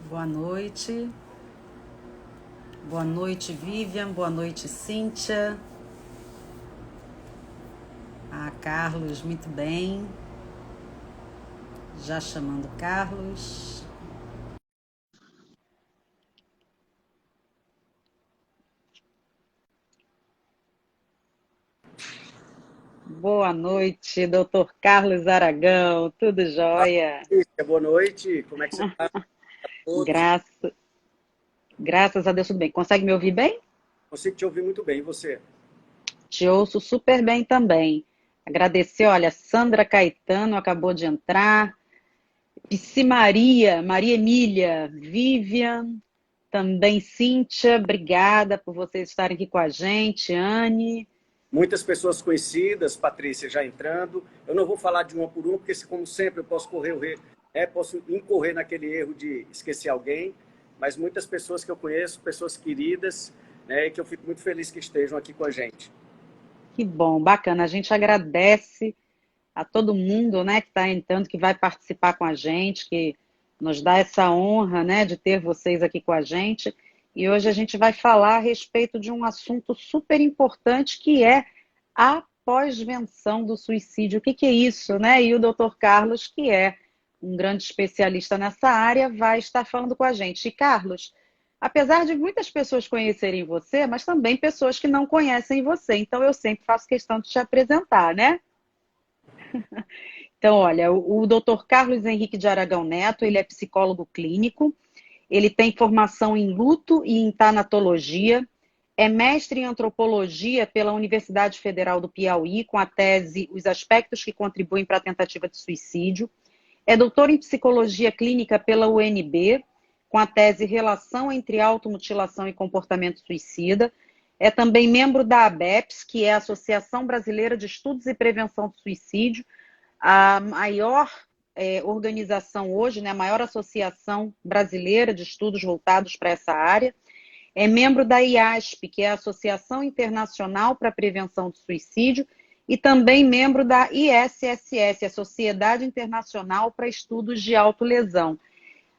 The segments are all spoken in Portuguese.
Boa noite. Boa noite, Vivian. Boa noite, Cíntia. Carlos, muito bem. Já chamando Carlos. Boa noite, doutor Carlos Aragão. Tudo jóia? Patrícia, boa noite. Como é que você está? Todos. Graça, Graças a Deus, tudo bem. Consegue me ouvir bem? Consigo te ouvir muito bem. E você? Te ouço super bem também. Agradecer, olha, Sandra Caetano acabou de entrar. Pisci Maria, Maria Emília, Vivian, também Cíntia, obrigada por vocês estarem aqui com a gente, Anne. Muitas pessoas conhecidas, Patrícia, já entrando. Eu não vou falar de uma por uma, porque, como sempre, eu posso posso incorrer naquele erro de esquecer alguém. Mas muitas pessoas que eu conheço, pessoas queridas, né, e que eu fico muito feliz que estejam aqui com a gente. Que bom, bacana. A gente agradece a todo mundo, né, que está entrando, que vai participar com a gente, que nos dá essa honra, né, de ter vocês aqui com a gente. E hoje a gente vai falar a respeito de um assunto super importante, que é a pós-venção do suicídio. O que que é isso, né? E o doutor Carlos, que é um grande especialista nessa área, vai estar falando com a gente. E Carlos, apesar de muitas pessoas conhecerem você, mas também pessoas que não conhecem você, então eu sempre faço questão de te apresentar, né? Então, olha, o Dr. Carlos Henrique de Aragão Neto, ele é psicólogo clínico, ele tem formação em luto e em tanatologia, é mestre em antropologia pela Universidade Federal do Piauí, com a tese Os Aspectos que Contribuem para a Tentativa de Suicídio, é doutor em psicologia clínica pela UNB, com a tese Relação entre Automutilação e Comportamento Suicida, é também membro da ABEPS, que é a Associação Brasileira de Estudos e Prevenção do Suicídio, a maior organização hoje, né, a maior associação brasileira de estudos voltados para essa área. É membro da IASP, que é a Associação Internacional para a Prevenção do Suicídio, e também membro da ISSS, a Sociedade Internacional para Estudos de Autolesão.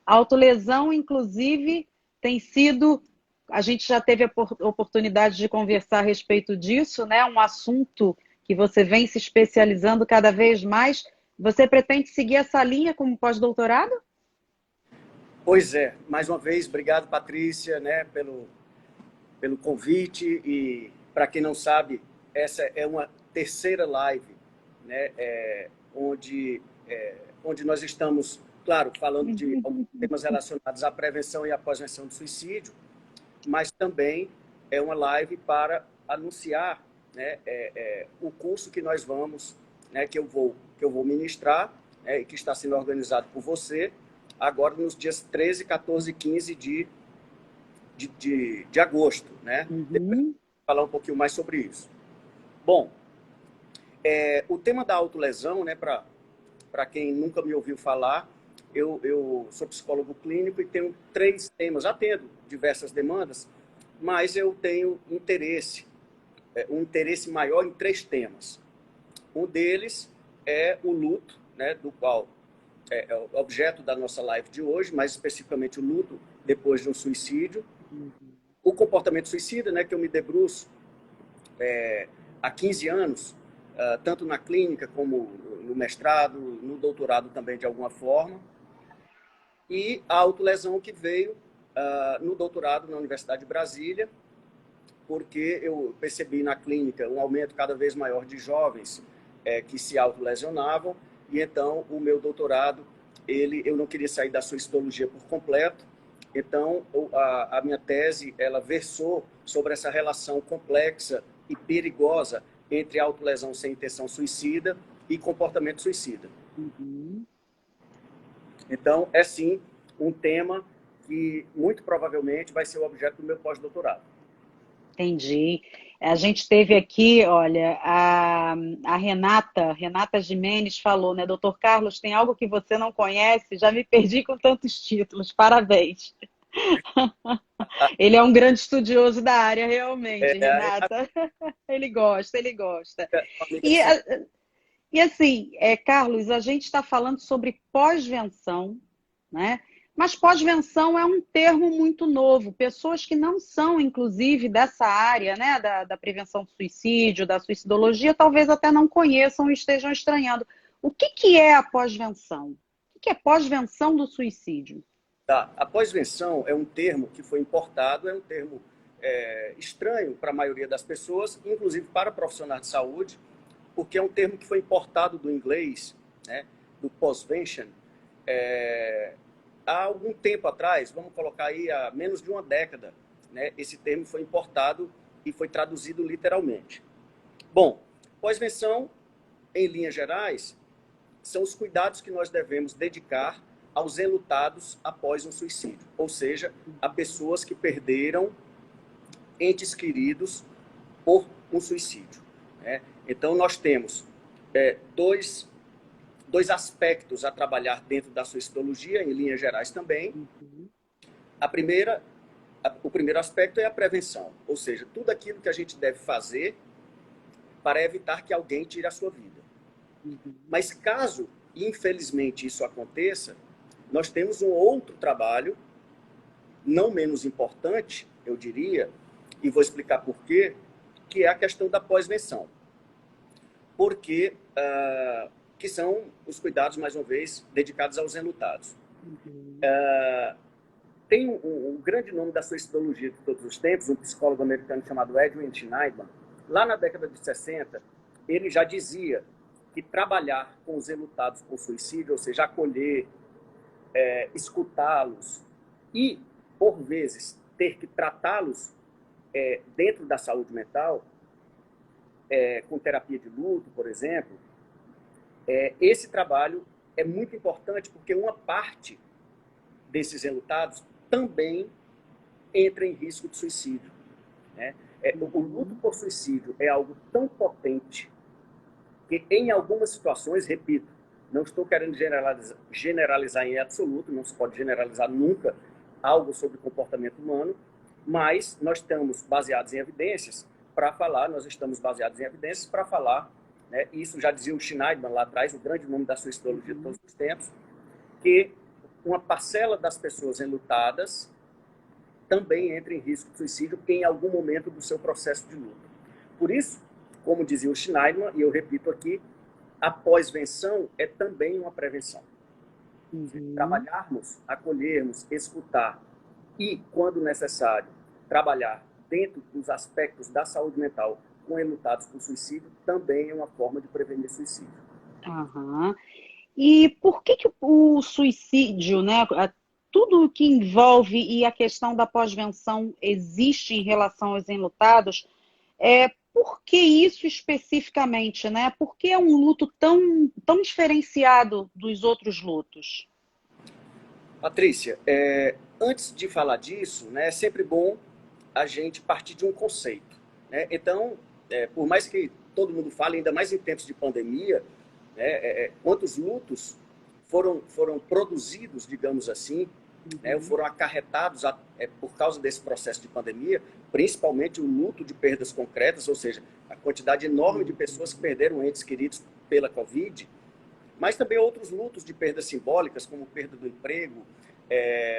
A autolesão, inclusive, tem sido, a gente já teve a oportunidade de conversar a respeito disso, né? Um assunto que você vem se especializando cada vez mais. Você pretende seguir essa linha como pós-doutorado? Pois é, mais uma vez, obrigado, Patrícia, né, pelo convite. E, para quem não sabe, essa é uma terceira live, né, onde nós estamos, claro, falando de alguns temas relacionados à prevenção e à pós-venção do suicídio, mas também é uma live para anunciar, né, o curso que nós vamos, né, que eu vou ministrar, né, e que está sendo organizado por você, agora nos dias 13, 14 e 15 de agosto, né? Depois eu Uhum. vou falar um pouquinho mais sobre isso. Bom, o tema da autolesão, né, para quem nunca me ouviu falar, eu sou psicólogo clínico e tenho três temas. Atendo diversas demandas, mas eu tenho um interesse maior em três temas. Um deles é o luto, né, do qual é o objeto da nossa live de hoje, mais especificamente o luto depois de um suicídio. O comportamento suicida, né, que eu me debruço há 15 anos, tanto na clínica como no mestrado, no doutorado também de alguma forma, e a autolesão que veio no doutorado na Universidade de Brasília, porque eu percebi na clínica um aumento cada vez maior de jovens que se autolesionavam, e então o meu doutorado, eu não queria sair da sua histologia por completo, então a minha tese ela versou sobre essa relação complexa e perigosa entre autolesão sem intenção suicida e comportamento suicida. Uhum. Então, é sim um tema que muito provavelmente vai ser o objeto do meu pós-doutorado. Entendi. A gente teve aqui, olha, a Renata Gimenez falou, né? Doutor Carlos, tem algo que você não conhece? Já me perdi com tantos títulos. Parabéns. Ele é um grande estudioso da área, realmente, A Renata. Ele gosta, ele gosta. amiga E, sempre. Carlos, a gente está falando sobre pós-venção, né? Mas pós-venção é um termo muito novo. Pessoas que não são, inclusive, dessa área, né, da prevenção do suicídio, da suicidologia, talvez até não conheçam e estejam estranhando. O que é a pós-venção? O que é pós-venção do suicídio? Tá. A pós-venção é um termo que foi importado, é um termo estranho para a maioria das pessoas, inclusive para profissionais de saúde, porque é um termo que foi importado do inglês, né, do post-vention, há algum tempo atrás, vamos colocar aí há menos de uma década, né, esse termo foi importado e foi traduzido literalmente. Bom, pós-venção, em linhas gerais, são os cuidados que nós devemos dedicar aos enlutados após um suicídio, ou seja, a pessoas que perderam entes queridos por um suicídio, né? Então, nós temos dois aspectos a trabalhar dentro da suicidologia, em linhas gerais também. O primeiro aspecto é a prevenção, ou seja, tudo aquilo que a gente deve fazer para evitar que alguém tire a sua vida. Mas caso, infelizmente, isso aconteça, nós temos um outro trabalho, não menos importante, eu diria, e vou explicar por quê, que é a questão da pós-venção. Porque que são os cuidados, mais uma vez, dedicados aos enlutados. Tem um grande nome da suicidologia de todos os tempos, um psicólogo americano chamado Edwin Schneidman. Lá na década de 60, ele já dizia que trabalhar com os enlutados por suicídio, ou seja, acolher, escutá-los e, por vezes, ter que tratá-los dentro da saúde mental, com terapia de luto, por exemplo, esse trabalho é muito importante porque uma parte desses enlutados também entra em risco de suicídio, né? O luto por suicídio é algo tão potente que, em algumas situações, repito, não estou querendo generalizar em absoluto, não se pode generalizar nunca algo sobre comportamento humano, mas nós estamos baseados em evidências para falar, né, isso já dizia o Schneidman lá atrás, o grande nome da suicidologia de todos os tempos, que uma parcela das pessoas enlutadas também entra em risco de suicídio em algum momento do seu processo de luto. Por isso, como dizia o Schneidman, e eu repito aqui, a pós-venção é também uma prevenção. Trabalharmos, acolhermos, escutar e, quando necessário, trabalhar dentro dos aspectos da saúde mental com enlutados por suicídio também é uma forma de prevenir suicídio. E por que o suicídio, né, tudo que envolve e a questão da pós-venção existe em relação aos enlutados, por que isso especificamente, né? Por que é um luto tão diferenciado dos outros lutos? Patrícia, antes de falar disso, né, é sempre bom a gente partir de um conceito, né? Então, por mais que todo mundo fale, ainda mais em tempos de pandemia, né, quantos lutos foram produzidos, digamos assim, né, foram acarretados por causa desse processo de pandemia, principalmente o luto de perdas concretas, ou seja, a quantidade enorme de pessoas que perderam entes queridos pela Covid, mas também outros lutos de perdas simbólicas, como perda do emprego,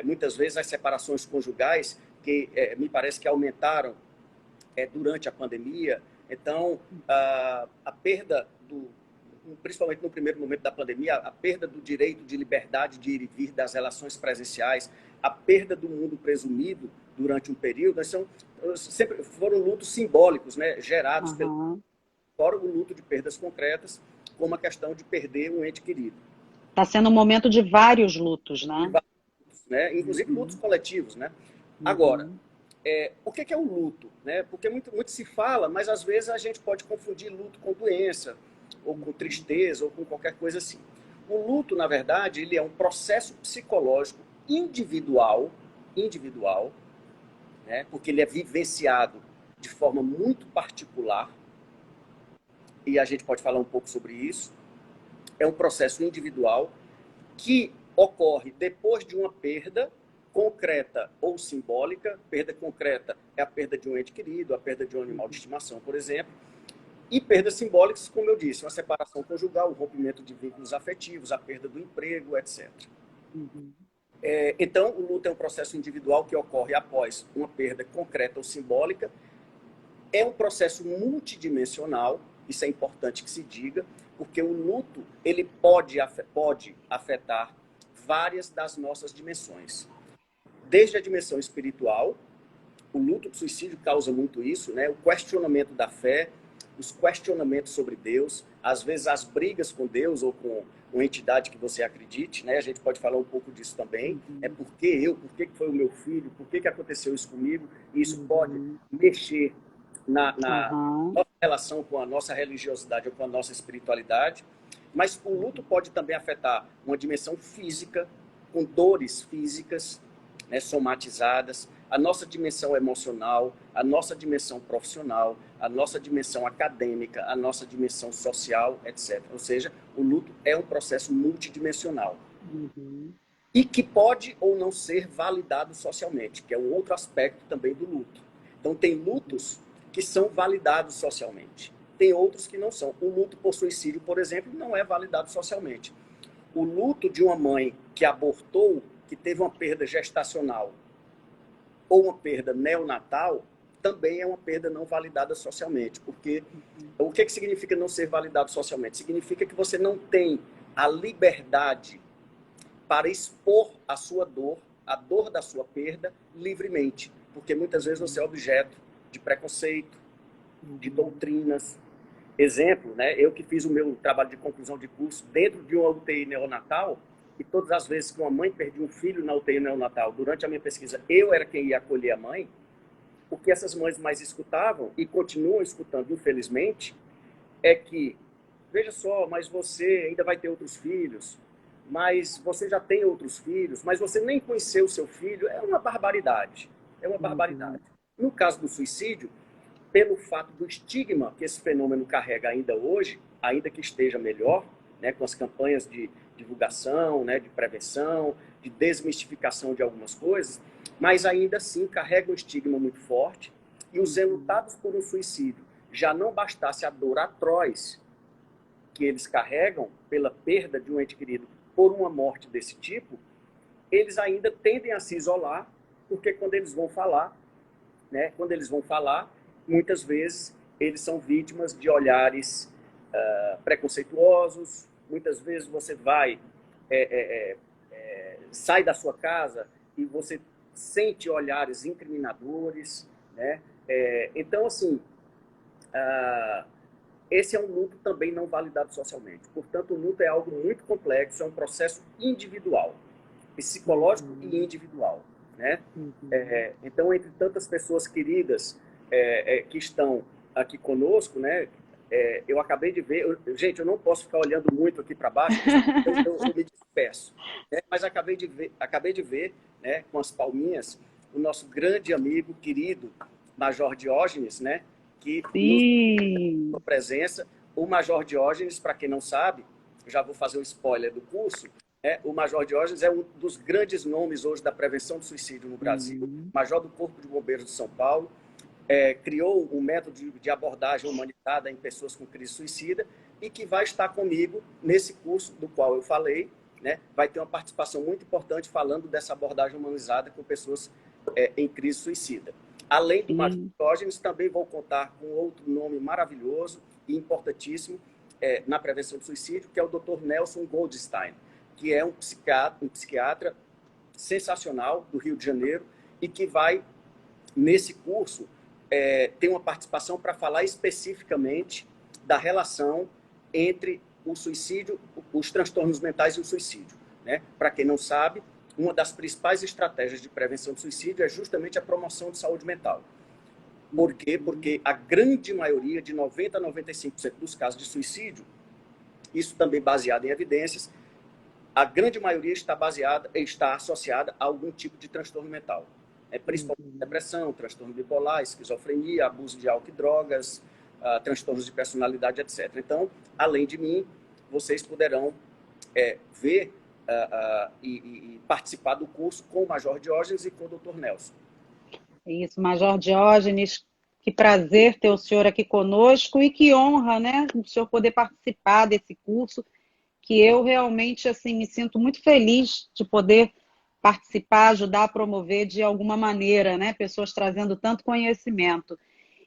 muitas vezes as separações conjugais, que me parece que aumentaram durante a pandemia. Então, a perda principalmente no primeiro momento da pandemia, a perda do direito de liberdade de ir e vir das relações presenciais, a perda do mundo presumido durante um período, sempre foram lutos simbólicos, né, gerados fora o luto de perdas concretas, como a questão de perder um ente querido. Está sendo um momento de vários lutos, né? Inclusive lutos coletivos, né? Agora, o que é o luto, né? Porque muito se fala, mas às vezes a gente pode confundir luto com doença, ou com tristeza, ou com qualquer coisa assim. O luto, na verdade, ele é um processo psicológico individual, né? Porque ele é vivenciado de forma muito particular, e a gente pode falar um pouco sobre isso. É um processo individual que ocorre depois de uma perda concreta ou simbólica. Perda concreta é a perda de um ente querido, a perda de um animal de estimação, por exemplo. E perdas simbólicas, como eu disse, uma separação conjugal, o rompimento de vínculos afetivos, a perda do emprego, etc. Então, o luto é um processo individual que ocorre após uma perda concreta ou simbólica. É um processo multidimensional, isso é importante que se diga, porque o luto ele pode afetar várias das nossas dimensões. Desde a dimensão espiritual, o luto do suicídio causa muito isso, né? O questionamento da fé, os questionamentos sobre Deus, às vezes as brigas com Deus ou com uma entidade que você acredite, né? A gente pode falar um pouco disso também. Por que eu? Por que foi o meu filho? Por que aconteceu isso comigo? E isso pode mexer na nossa relação com a nossa religiosidade ou com a nossa espiritualidade. Mas o luto pode também afetar uma dimensão física, com dores físicas, né, somatizadas, a nossa dimensão emocional, a nossa dimensão profissional, a nossa dimensão acadêmica, a nossa dimensão social, etc. Ou seja, o luto é um processo multidimensional. E que pode ou não ser validado socialmente, que é um outro aspecto também do luto. Então, tem lutos que são validados socialmente. Tem outros que não são. O luto por suicídio, por exemplo, não é validado socialmente. O luto de uma mãe que abortou, que teve uma perda gestacional ou uma perda neonatal, também é uma perda não validada socialmente. Porque o que significa não ser validado socialmente? Significa que você não tem a liberdade para expor a sua dor, a dor da sua perda, livremente. Porque muitas vezes você é objeto de preconceito, de doutrinas. Exemplo, né? Eu que fiz o meu trabalho de conclusão de curso dentro de uma UTI neonatal, e todas as vezes que uma mãe perdia um filho na UTI neonatal, durante a minha pesquisa, eu era quem ia acolher a mãe. O que essas mães mais escutavam, e continuam escutando, infelizmente, é que, veja só, mas você ainda vai ter outros filhos, mas você já tem outros filhos, mas você nem conheceu o seu filho. É uma barbaridade. É uma barbaridade. No caso do suicídio, pelo fato do estigma que esse fenômeno carrega ainda hoje, ainda que esteja melhor, né, com as campanhas de divulgação, né, de prevenção, de desmistificação de algumas coisas, mas ainda assim carrega um estigma muito forte, e os enlutados por um suicídio, já não bastasse a dor atroz que eles carregam pela perda de um ente querido por uma morte desse tipo, eles ainda tendem a se isolar, porque quando eles vão falar, né, muitas vezes eles são vítimas de olhares preconceituosos. Muitas vezes você sai da sua casa e você sente olhares incriminadores, né? Então, assim, esse é um luto também não validado socialmente. Portanto, o luto é algo muito complexo, é um processo individual, psicológico e individual, né? Então, entre tantas pessoas queridas que estão aqui conosco, né? Eu acabei de ver, gente, eu não posso ficar olhando muito aqui para baixo, eu me disperso, né? Mas acabei de ver, né, com as palminhas, o nosso grande amigo, querido Major Diógenes, né? Que nos sua presença. O Major Diógenes, para quem não sabe, já vou fazer um spoiler do curso, o Major Diógenes é um dos grandes nomes hoje da prevenção do suicídio no Brasil, major do Corpo de Bombeiros de São Paulo, criou um método de abordagem humanizada em pessoas com crise suicida, e que vai estar comigo nesse curso do qual eu falei, né? Vai ter uma participação muito importante falando dessa abordagem humanizada com pessoas em crise suicida. Além do Major Diógenes, também vou contar com outro nome maravilhoso e importantíssimo na prevenção do suicídio, que é o Dr. Nelson Goldstein, que é um psiquiatra sensacional do Rio de Janeiro, e que vai, nesse curso, ter uma participação para falar especificamente da relação entre o suicídio, os transtornos mentais e o suicídio, né? Para quem não sabe, uma das principais estratégias de prevenção do suicídio é justamente a promoção de saúde mental. Por quê? Porque a grande maioria, de 90% a 95% dos casos de suicídio, isso também baseado em evidências, a grande maioria está associada a algum tipo de transtorno mental. Principalmente depressão, transtorno bipolar, esquizofrenia, abuso de álcool e drogas, transtornos de personalidade, etc. Então, além de mim, vocês poderão ver e participar do curso com o Major Diógenes e com o Dr. Nelson. Isso, Major Diógenes, que prazer ter o senhor aqui conosco, e que honra, né, o senhor poder participar desse curso, que eu realmente, assim, me sinto muito feliz de poder participar, ajudar a promover de alguma maneira, né? Pessoas trazendo tanto conhecimento.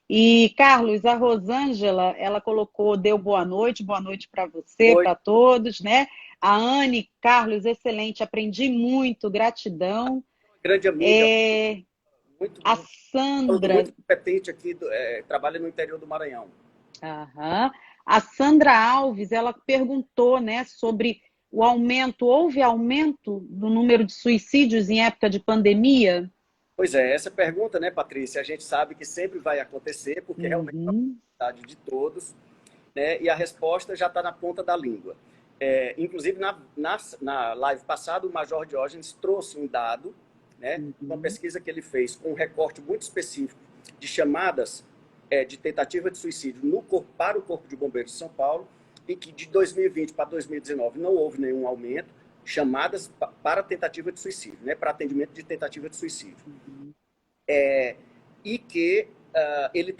E, Carlos, a Rosângela, ela colocou, deu boa noite para você, Oi, para todos, né? A Anne, Carlos, excelente, aprendi muito, gratidão. grande amiga, É, muito, a muito Sandra, competente aqui, trabalha no interior do Maranhão. aham. A Sandra Alves, ela perguntou, né, sobre o aumento, houve aumento do número de suicídios em época de pandemia? Pois é, essa pergunta, né, Patrícia, a gente sabe que sempre vai acontecer, porque realmente é uma Uhum, necessidade de todos, né, e a resposta já está na ponta da língua. Inclusive, na live passada, o Major Diógenes trouxe um dado, né, uma uhum. pesquisa que ele fez com um recorte muito específico de chamadas de tentativa de suicídio para o Corpo de Bombeiros de São Paulo, e que de 2020 para 2019 não houve nenhum aumento, chamadas para tentativa de suicídio, né, para atendimento de tentativa de suicídio. Uhum. E que ele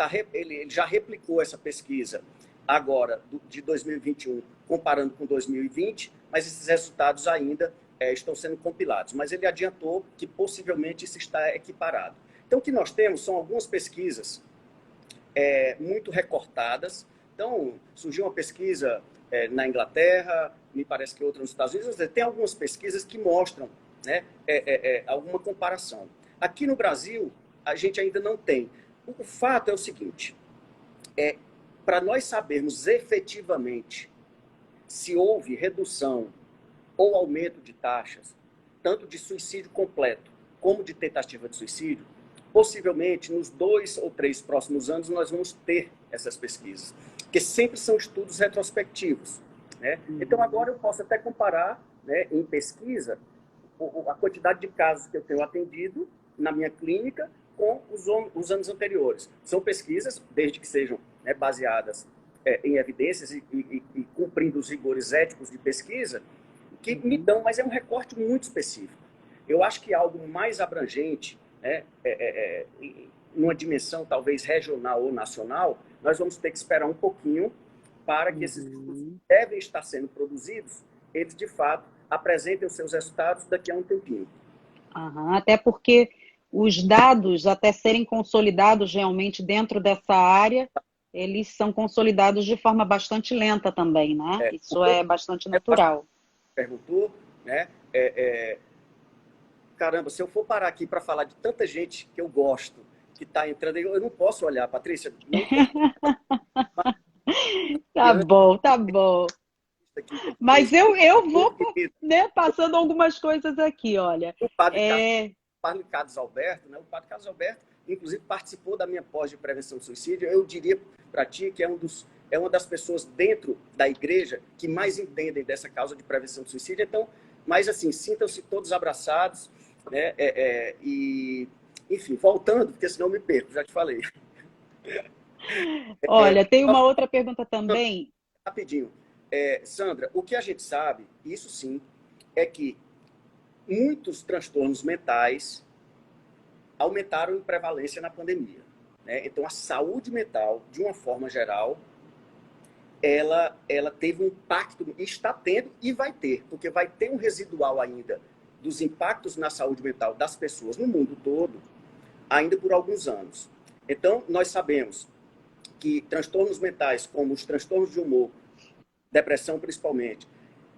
já replicou essa pesquisa agora de 2021, comparando com 2020, mas esses resultados ainda estão sendo compilados. Mas ele adiantou que possivelmente isso está equiparado. Então, o que nós temos são algumas pesquisas muito recortadas. Então, surgiu uma pesquisa na Inglaterra, me parece que outra nos Estados Unidos. Tem algumas pesquisas que mostram, né, alguma comparação. Aqui no Brasil, a gente ainda não tem. O fato é o seguinte, para nós sabermos efetivamente se houve redução ou aumento de taxas, tanto de suicídio completo como de tentativa de suicídio, possivelmente nos 2 ou 3 próximos anos nós vamos ter essas pesquisas, porque sempre são estudos retrospectivos, né? Então agora eu posso até comparar, né, em pesquisa a quantidade de casos que eu tenho atendido na minha clínica com os anos anteriores. São pesquisas, desde que sejam, né, baseadas em evidências e cumprindo os rigores éticos de pesquisa, que me dão, mas é um recorte muito específico. Eu acho que algo mais abrangente, né, numa dimensão talvez regional ou nacional, nós vamos ter que esperar um pouquinho para que esses estudos que devem estar sendo produzidos, eles de fato apresentem os seus resultados daqui a um tempinho. Aham, até porque os dados, até serem consolidados realmente dentro dessa área, eles são consolidados de forma bastante lenta também, né? O Isso que eu é bastante acho que natural. perguntou, né? Caramba, se eu for parar aqui para falar de tanta gente que eu gosto, que está entrando, eu não posso olhar, Patrícia, não tem Tá bom, tá bom. aqui que Mas fez, eu vou, muito querido, né, passando algumas coisas aqui, olha. o padre Carlos É, Padre Carlos Alberto, né? O Padre Carlos Alberto, inclusive, participou da minha pós de prevenção do suicídio. Eu diria para ti que é uma das pessoas dentro da igreja que mais entendem dessa causa de prevenção do suicídio. Então, mas assim, sintam-se todos abraçados, né? Enfim, voltando, porque senão eu me perco, já te falei. olha, tem uma outra pergunta também. Rapidinho. Sandra, o que a gente sabe, isso sim, é que muitos transtornos mentais aumentaram em prevalência na pandemia, né? Então, a saúde mental, de uma forma geral, ela teve um impacto, está tendo e vai ter, porque vai ter um residual ainda dos impactos na saúde mental das pessoas no mundo todo, ainda por alguns anos. Então, nós sabemos que transtornos mentais, como os transtornos de humor, depressão principalmente,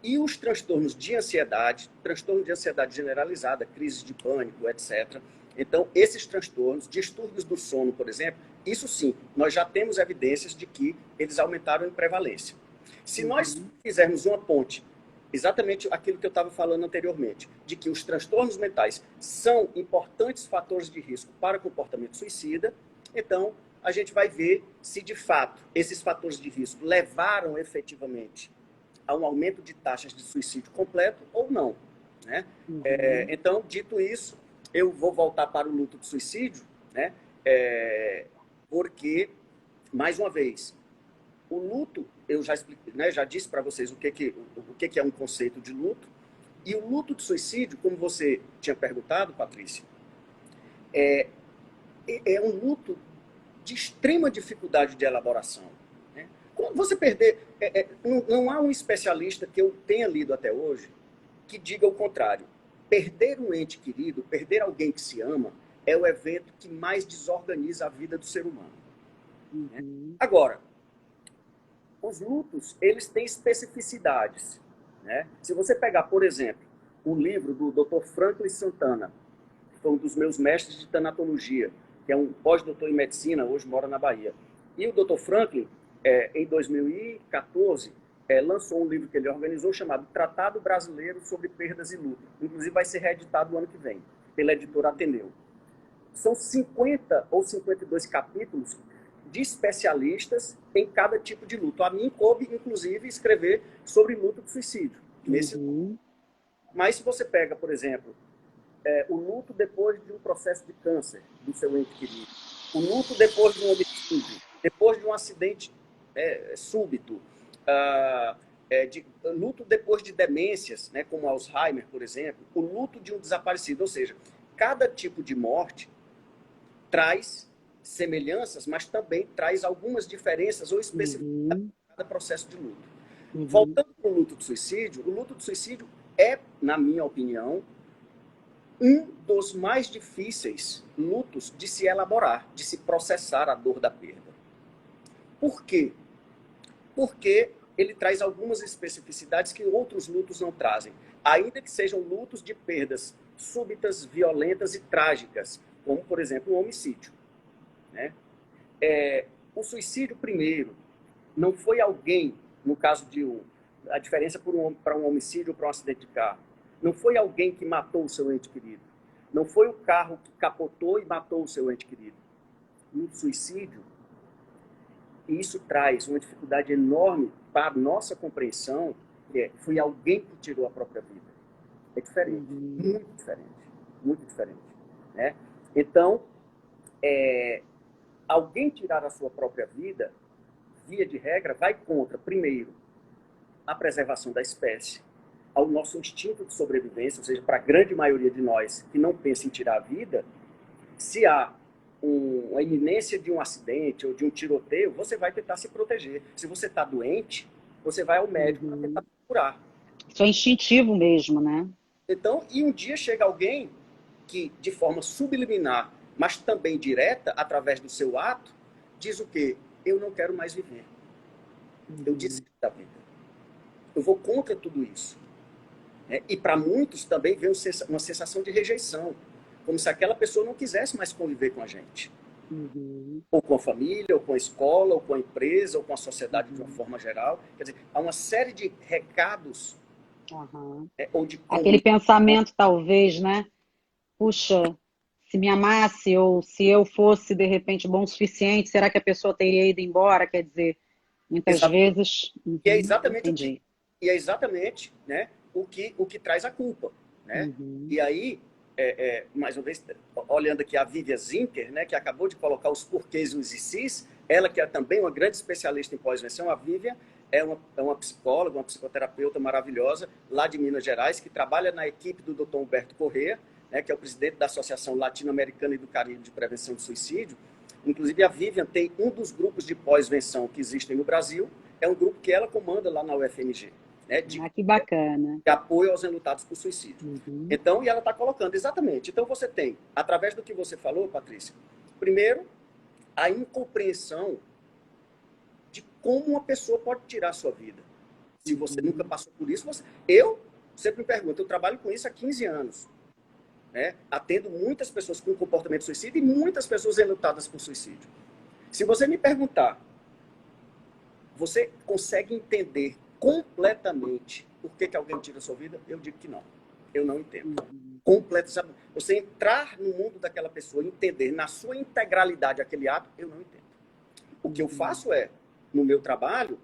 e os transtornos de ansiedade, transtorno de ansiedade generalizada, crise de pânico, etc. Então, esses transtornos, distúrbios do sono, por exemplo, isso sim, nós já temos evidências de que eles aumentaram em prevalência. Se nós fizermos uma ponte, exatamente aquilo que eu estava falando anteriormente, de que os transtornos mentais são importantes fatores de risco para o comportamento suicida, então a gente vai ver se de fato esses fatores de risco levaram efetivamente a um aumento de taxas de suicídio completo ou não, né? Então, dito isso, eu vou voltar para o luto de suicídio, né? Porque, mais uma vez, o luto, eu já expliquei, né? Já disse para vocês o que é um conceito de luto, e o luto de suicídio, como você tinha perguntado, Patrícia, é um luto de extrema dificuldade de elaboração. Né? Quando você perder, não há um especialista que eu tenha lido até hoje que diga o contrário. perder um ente querido, perder alguém que se ama, é o evento que mais desorganiza a vida do ser humano. Uhum. Agora, os lutos, eles têm especificidades. Né? Se você pegar, por exemplo, o livro do Dr. Franklin Santana, que foi um dos meus mestres de tanatologia, que é um pós-doutor em medicina, hoje mora na Bahia. E o Dr. Franklin, em 2014, lançou um livro que ele organizou chamado Tratado Brasileiro sobre Perdas e Luto. Inclusive vai ser reeditado no ano que vem, pela editora Ateneu. São 50 ou 52 capítulos de especialistas em cada tipo de luto. A mim coube, inclusive, escrever sobre luto de suicídio. Uhum. Mas se você pega, por exemplo, o luto depois de um processo de câncer do seu ente querido, o luto depois de um homicídio, depois de um acidente súbito, luto depois de demências, né, como Alzheimer, por exemplo, o luto de um desaparecido. Ou seja, cada tipo de morte traz semelhanças, mas também traz algumas diferenças ou especificidades Uhum. de cada processo de luto. Uhum. Voltando para o luto do suicídio é, na minha opinião, um dos mais difíceis lutos de se elaborar, de se processar a dor da perda. Por quê? Porque ele traz algumas especificidades que outros lutos não trazem, ainda que sejam lutos de perdas súbitas, violentas e trágicas, como, por exemplo, um homicídio. Né? O suicídio, primeiro, não foi alguém, no caso de a diferença para um homicídio ou para um acidente de carro, não foi alguém que matou o seu ente querido. Não foi o carro que capotou e matou o seu ente querido. No suicídio, isso traz uma dificuldade enorme para a nossa compreensão, que foi alguém que tirou a própria vida. É diferente, muito diferente, muito diferente. Né? Então, alguém tirar a sua própria vida, via de regra, vai contra, primeiro, a preservação da espécie, ao nosso instinto de sobrevivência, ou seja, para a grande maioria de nós que não pensa em tirar a vida, se há a iminência de um acidente ou de um tiroteio, você vai tentar se proteger. Se você está doente, você vai ao médico para tentar curar. Isso é instintivo mesmo, né? Então, e um dia chega alguém que, de forma subliminar, mas também direta, através do seu ato, diz o quê? Eu não quero mais viver. Eu desisto da vida. Eu vou contra tudo isso. E para muitos também vem uma sensação de rejeição, como se aquela pessoa não quisesse mais conviver com a gente. Ou com a família, ou com a escola, ou com a empresa, ou com a sociedade de uma forma geral. Quer dizer, há uma série de recados. Ou de Aquele pensamento, talvez, né? Puxa, se me amasse ou se eu fosse, de repente, bom o suficiente, será que a pessoa teria ido embora? Quer dizer, muitas vezes... E é exatamente entendi. E é exatamente, né, o que traz a culpa. Né? E aí, mais uma vez, olhando aqui a Vivian Zinker, né, que acabou de colocar os porquês e os ICs, ela que é também uma grande especialista em pós-venção, a Vivian é uma psicóloga, uma psicoterapeuta maravilhosa, lá de Minas Gerais, que trabalha na equipe do Dr. Humberto Corrêa, né, que é o presidente da Associação Latino-Americana e do Caribe de Prevenção de Suicídio. Inclusive, a Vivian tem um dos grupos de pós-venção que existem no Brasil, é um grupo que ela comanda lá na UFMG. Né, que bacana. De apoio aos enlutados por suicídio. Então, e ela está colocando, exatamente. Então, você tem, através do que você falou, Patrícia, primeiro, a incompreensão de como uma pessoa pode tirar a sua vida. Se você nunca passou por isso, eu sempre me pergunto, eu trabalho com isso há 15 anos. Né? Atendo muitas pessoas com comportamento suicida e muitas pessoas enlutadas por suicídio. Se você me perguntar, você consegue entender completamente por que alguém tira a sua vida? Eu digo que não. Eu não entendo. Completo. Você entrar no mundo daquela pessoa, entender na sua integralidade aquele ato, eu não entendo. O que eu faço no meu trabalho,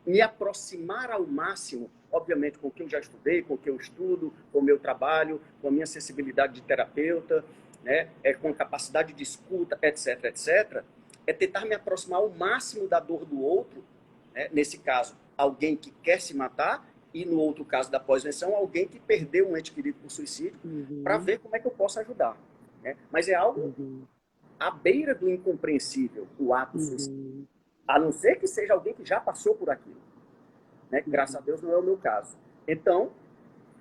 me aproximar ao máximo, obviamente, com o que eu já estudei, com o que eu estudo, com o meu trabalho, com a minha sensibilidade de terapeuta, né, com a capacidade de escuta, etc., etc., é tentar me aproximar ao máximo da dor do outro, né? Nesse caso, alguém que quer se matar, e no outro caso da pós-venção, alguém que perdeu um ente querido por suicídio, para ver como é que eu posso ajudar. Né? Mas é algo à beira do incompreensível, o ato suicídio. A não ser que seja alguém que já passou por aquilo. Né? Graças a Deus não é o meu caso. Então,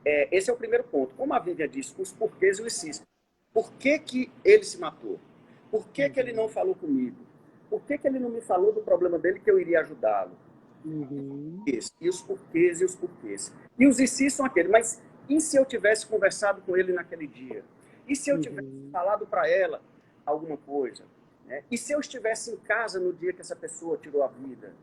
esse é o primeiro ponto. Como a Vivian disse, os porquês e os sis. Por que que ele se matou? Por que que ele não falou comigo? Por que que ele não me falou do problema dele que eu iria ajudá-lo? E os porquês e os porquês. E os e sis são aqueles, mas e se eu tivesse conversado com ele naquele dia? E se eu tivesse falado para ela alguma coisa? Né? E se eu estivesse em casa no dia que essa pessoa tirou a vida?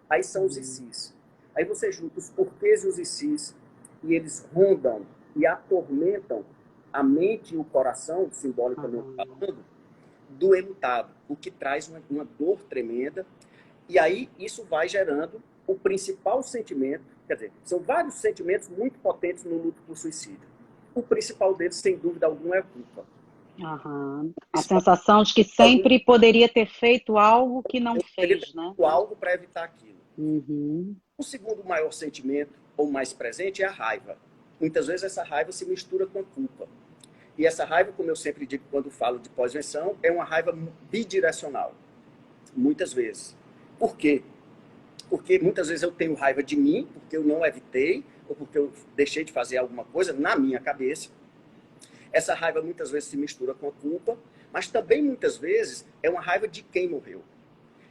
Aí são os e sis. Aí você junta os porquês e os e sis, e eles rondam e atormentam a mente e o coração, simbolicamente falando, do enlutado, o que traz uma dor tremenda. E aí isso vai gerando o principal sentimento, quer dizer, são vários sentimentos muito potentes no luto por suicídio. O principal deles, sem dúvida alguma, é a culpa. A sensação de que sempre poderia ter feito algo que não fez, né? Algo para evitar aquilo. O segundo maior sentimento, ou mais presente, é a raiva. Muitas vezes essa raiva se mistura com a culpa. E essa raiva, como eu sempre digo quando falo de pós-venção, é uma raiva bidirecional. Muitas vezes. Por quê? Porque muitas vezes eu tenho raiva de mim, porque eu não evitei, ou porque eu deixei de fazer alguma coisa na minha cabeça. Essa raiva muitas vezes se mistura com a culpa, mas também muitas vezes é uma raiva de quem morreu.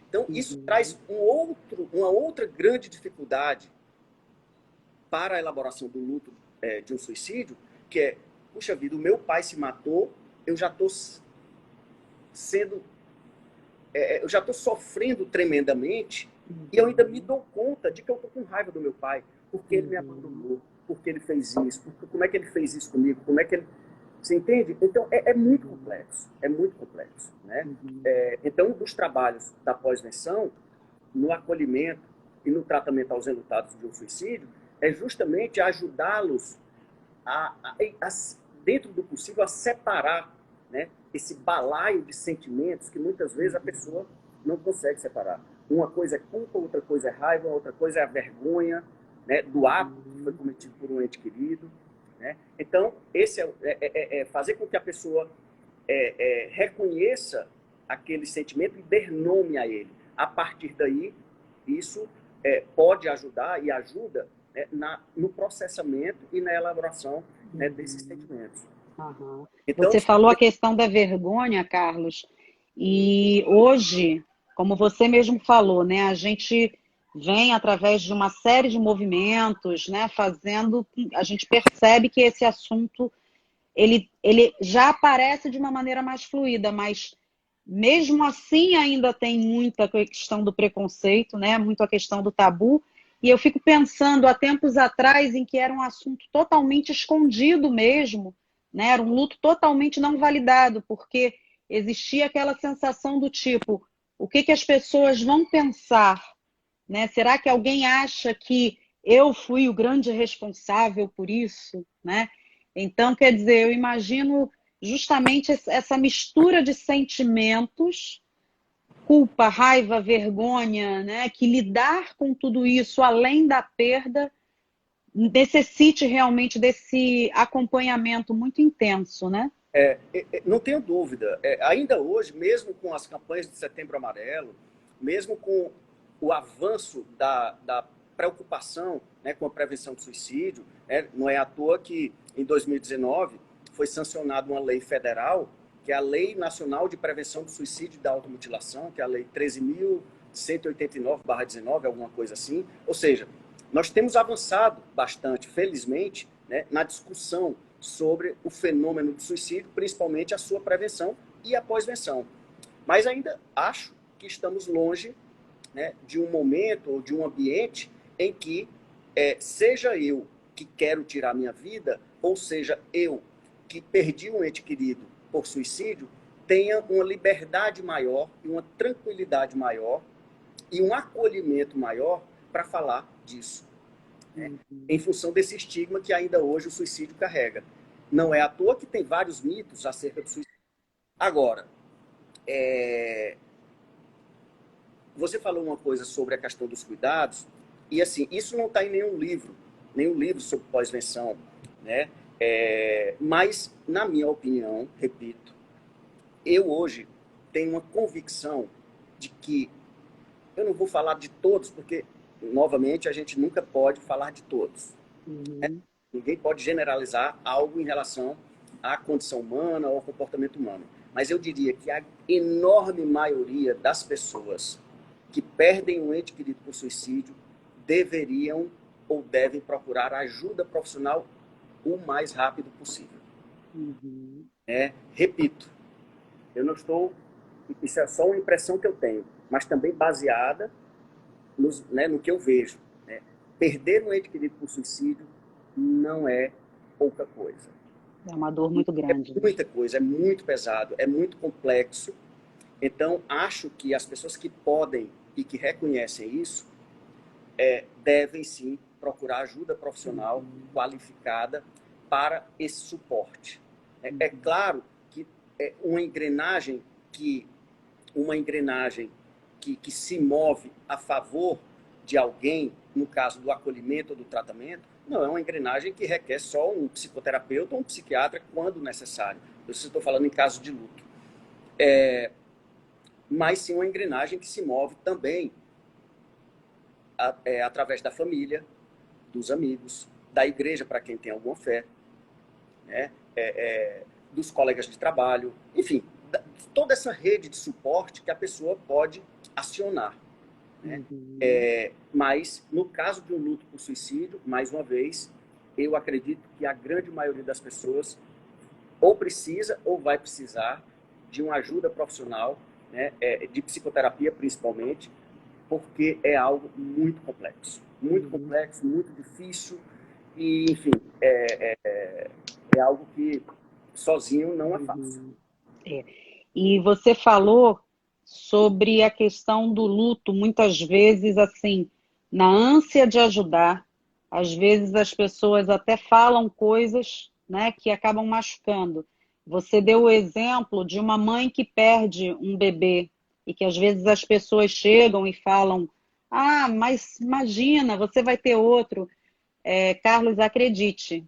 Então isso traz uma outra grande dificuldade para a elaboração do luto de um suicídio, que é, puxa vida, o meu pai se matou, eu já estou eu já estou sofrendo tremendamente e eu ainda me dou conta de que eu estou com raiva do meu pai, porque ele me abandonou, porque ele fez isso, como é que ele fez isso comigo, como é que ele... Você entende? Então, é muito complexo, né? Então, um dos trabalhos da pós-venção, no acolhimento e no tratamento aos enlutados de um suicídio, é justamente ajudá-los dentro do possível, a separar, né, esse balaio de sentimentos que muitas vezes a pessoa não consegue separar. Uma coisa é culpa, outra coisa é raiva, outra coisa é a vergonha, né, do ato que foi cometido por um ente querido. Né? Então, esse é fazer com que a pessoa reconheça aquele sentimento e dê nome a ele. A partir daí, isso pode ajudar e ajuda, né, no processamento e na elaboração, né, desses sentimentos. Então, você falou a questão da vergonha, Carlos, e hoje, como você mesmo falou, né, a gente vem através de uma série de movimentos, né, a gente percebe que esse assunto ele já aparece de uma maneira mais fluida, mas mesmo assim ainda tem muita questão do preconceito, né, muito a questão do tabu, e eu fico pensando há tempos atrás em que era um assunto totalmente escondido mesmo, né, era um luto totalmente não validado, porque existia aquela sensação do tipo, o que as pessoas vão pensar? Né? Será que alguém acha que eu fui o grande responsável por isso? Né? Então, quer dizer, eu imagino justamente essa mistura de sentimentos, culpa, raiva, vergonha, né? Que lidar com tudo isso, além da perda, necessite realmente desse acompanhamento muito intenso, né? Não tenho dúvida. Ainda hoje, mesmo com as campanhas de Setembro Amarelo, mesmo com o avanço da preocupação, né, com a prevenção do suicídio, né, não é à toa que em 2019 foi sancionada uma lei federal, que é a Lei Nacional de Prevenção do Suicídio e da Automutilação, que é a Lei 13.189/19, alguma coisa assim. Ou seja, nós temos avançado bastante, felizmente, né, na discussão sobre o fenômeno do suicídio, principalmente a sua prevenção e a pós-venção. Mas ainda acho que estamos longe, né, de um momento ou de um ambiente em que seja eu que quero tirar minha vida, ou seja, eu que perdi um ente querido por suicídio, tenha uma liberdade maior e uma tranquilidade maior e um acolhimento maior para falar disso. Né? Em função desse estigma que ainda hoje o suicídio carrega. Não é à toa que tem vários mitos acerca do suicídio. Agora, você falou uma coisa sobre a questão dos cuidados, e assim, isso não está em nenhum livro sobre pós-venção, né? Mas, na minha opinião, repito, eu hoje tenho uma convicção de que, eu não vou falar de todos, porque, novamente, a gente nunca pode falar de todos. Né? Ninguém pode generalizar algo em relação à condição humana ou ao comportamento humano. Mas eu diria que a enorme maioria das pessoas que perdem um ente querido por suicídio deveriam ou devem procurar ajuda profissional o mais rápido possível. Repito, eu não estou... Isso é só uma impressão que eu tenho, mas também baseada no que eu vejo. Perder um ente querido por suicídio não é pouca coisa. É uma dor muito grande. É muita coisa, é muito pesado, é muito complexo. Então, acho que as pessoas que podem e que reconhecem isso devem sim procurar ajuda profissional qualificada para esse suporte. É claro que uma engrenagem que se move a favor de alguém, no caso do acolhimento ou do tratamento, não é uma engrenagem que requer só um psicoterapeuta ou um psiquiatra quando necessário. Eu estou falando em caso de luto. Mas sim uma engrenagem que se move também através da família, dos amigos, da igreja para quem tem alguma fé, dos colegas de trabalho, enfim, toda essa rede de suporte que a pessoa pode acionar. Mas, no caso de um luto por suicídio, mais uma vez, eu acredito que a grande maioria das pessoas ou precisa ou vai precisar de uma ajuda profissional, de psicoterapia principalmente, porque é algo muito complexo, muito difícil e, enfim, é algo que sozinho não é fácil. E você falou sobre a questão do luto, muitas vezes, assim, na ânsia de ajudar, às vezes as pessoas até falam coisas, né, que acabam machucando. Você deu o exemplo de uma mãe que perde um bebê e que às vezes as pessoas chegam e falam: ah, mas imagina, você vai ter outro. Carlos, acredite,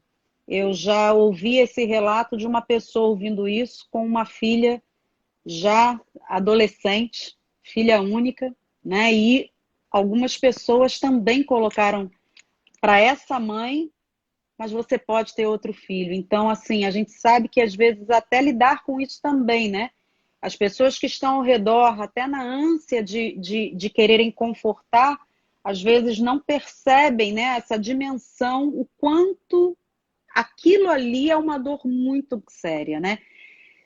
eu já ouvi esse relato de uma pessoa ouvindo isso com uma filha já adolescente, filha única, né? E algumas pessoas também colocaram para essa mãe, mas você pode ter outro filho. Então, assim, a gente sabe que às vezes até lidar com isso também, né? As pessoas que estão ao redor, até na ânsia de quererem confortar, às vezes não percebem, né, essa dimensão, o quanto aquilo ali é uma dor muito séria, né?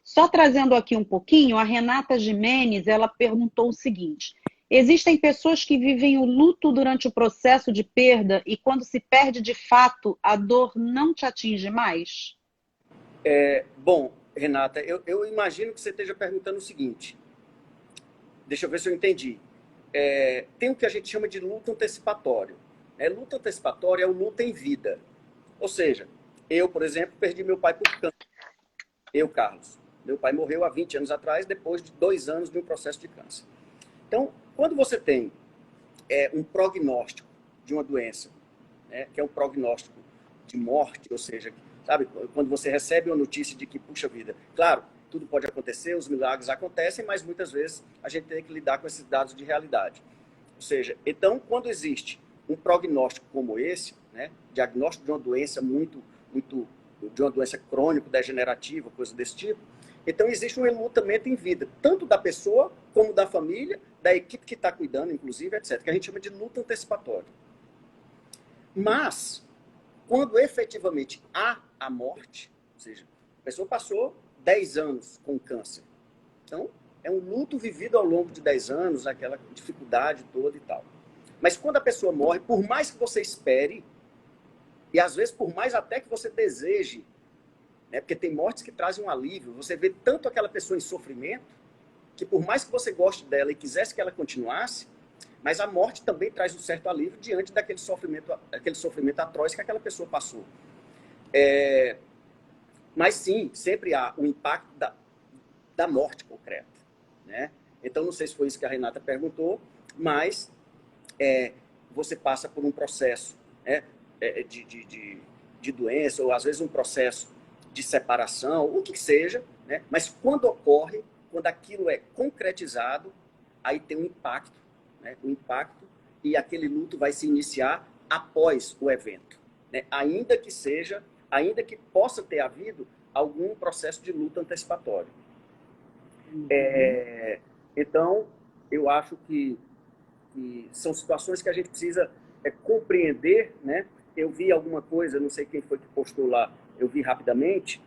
Só trazendo aqui um pouquinho, a Renata Jimenez, ela perguntou o seguinte: existem pessoas que vivem o luto durante o processo de perda e quando se perde de fato, a dor não te atinge mais? Bom, Renata, eu imagino que você esteja perguntando o seguinte. Deixa eu ver se eu entendi. Tem o que a gente chama de luto antecipatório. Luto antecipatório é o luto em vida. Ou seja, eu, por exemplo, perdi meu pai por câncer. Eu, Carlos. Meu pai morreu há 20 anos atrás, depois de 2 anos de um processo de câncer. Então, quando você tem um prognóstico de uma doença, que é um prognóstico de morte, ou seja, sabe, quando você recebe uma notícia de que, puxa vida, claro, tudo pode acontecer, os milagres acontecem, mas muitas vezes a gente tem que lidar com esses dados de realidade. Ou seja, então, quando existe um prognóstico como esse, diagnóstico de uma doença de uma doença crônico-degenerativa, coisa desse tipo, então existe um enlutamento em vida, tanto da pessoa, como da família, da equipe que está cuidando, inclusive, etc., que a gente chama de luto antecipatório. Mas, quando efetivamente há a morte, ou seja, a pessoa passou 10 anos com câncer, então é um luto vivido ao longo de 10 anos, aquela dificuldade toda e tal. Mas quando a pessoa morre, por mais que você espere, e às vezes por mais até que você deseje, porque tem mortes que trazem um alívio, você vê tanto aquela pessoa em sofrimento, que por mais que você goste dela e quisesse que ela continuasse, mas a morte também traz um certo alívio diante daquele sofrimento atroz que aquela pessoa passou. Mas sim, sempre há o impacto da morte concreta. Então, não sei se foi isso que a Renata perguntou, mas você passa por um processo de doença, ou às vezes um processo de separação, o que seja, mas quando ocorre, quando aquilo é concretizado, aí tem um impacto, e aquele luto vai se iniciar após o evento. né? Ainda que possa ter havido algum processo de luta antecipatório. Então, eu acho que são situações que a gente precisa compreender, né? Eu vi alguma coisa, não sei quem foi que postou lá, eu vi rapidamente,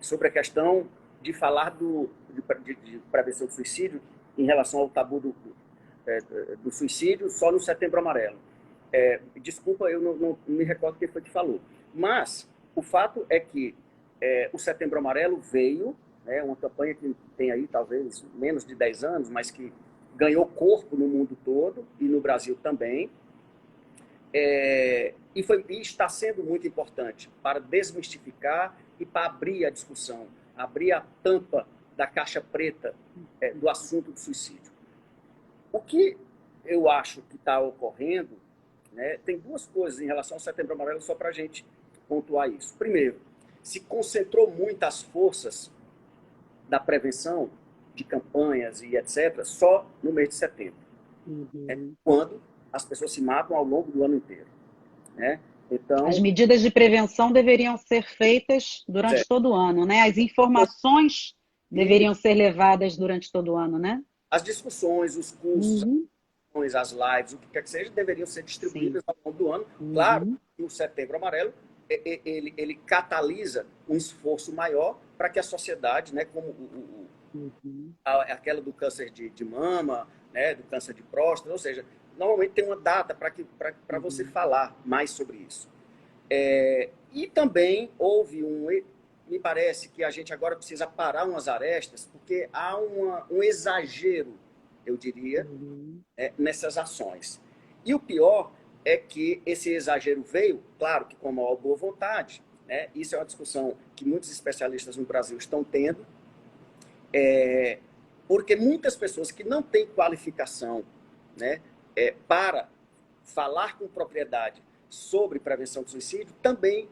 sobre a questão de falar de prevenção do suicídio em relação ao tabu do suicídio só no Setembro Amarelo. Desculpa, eu não me recordo quem foi que falou. Mas o fato é que o Setembro Amarelo veio, né, uma campanha que tem aí talvez menos de 10 anos, mas que ganhou corpo no mundo todo e no Brasil também. E está sendo muito importante para desmistificar e para abrir a discussão, abrir a tampa da caixa preta do assunto do suicídio. O que eu acho que está ocorrendo, né, tem duas coisas em relação ao Setembro Amarelo, só para a gente pontuar isso. Primeiro, se concentrou muitas forças da prevenção, de campanhas e etc., só no mês de setembro. Quando as pessoas se matam ao longo do ano inteiro. Né? Então, as medidas de prevenção deveriam ser feitas durante todo o ano, né? As informações deveriam ser levadas durante todo o ano, né? As discussões, os cursos, as lives, o que quer que seja, deveriam ser distribuídas ao longo do ano. Claro que o Setembro Amarelo ele catalisa um esforço maior para que a sociedade, né, como aquela do câncer de mama, né, do câncer de próstata, ou seja, normalmente tem uma data para você falar mais sobre isso. E também houve me parece que a gente agora precisa parar umas arestas, porque há um exagero, eu diria, nessas ações. E o pior é que esse exagero veio, claro que com a maior boa vontade, né? Isso é uma discussão que muitos especialistas no Brasil estão tendo, porque muitas pessoas que não têm qualificação, né, para falar com propriedade sobre prevenção do suicídio também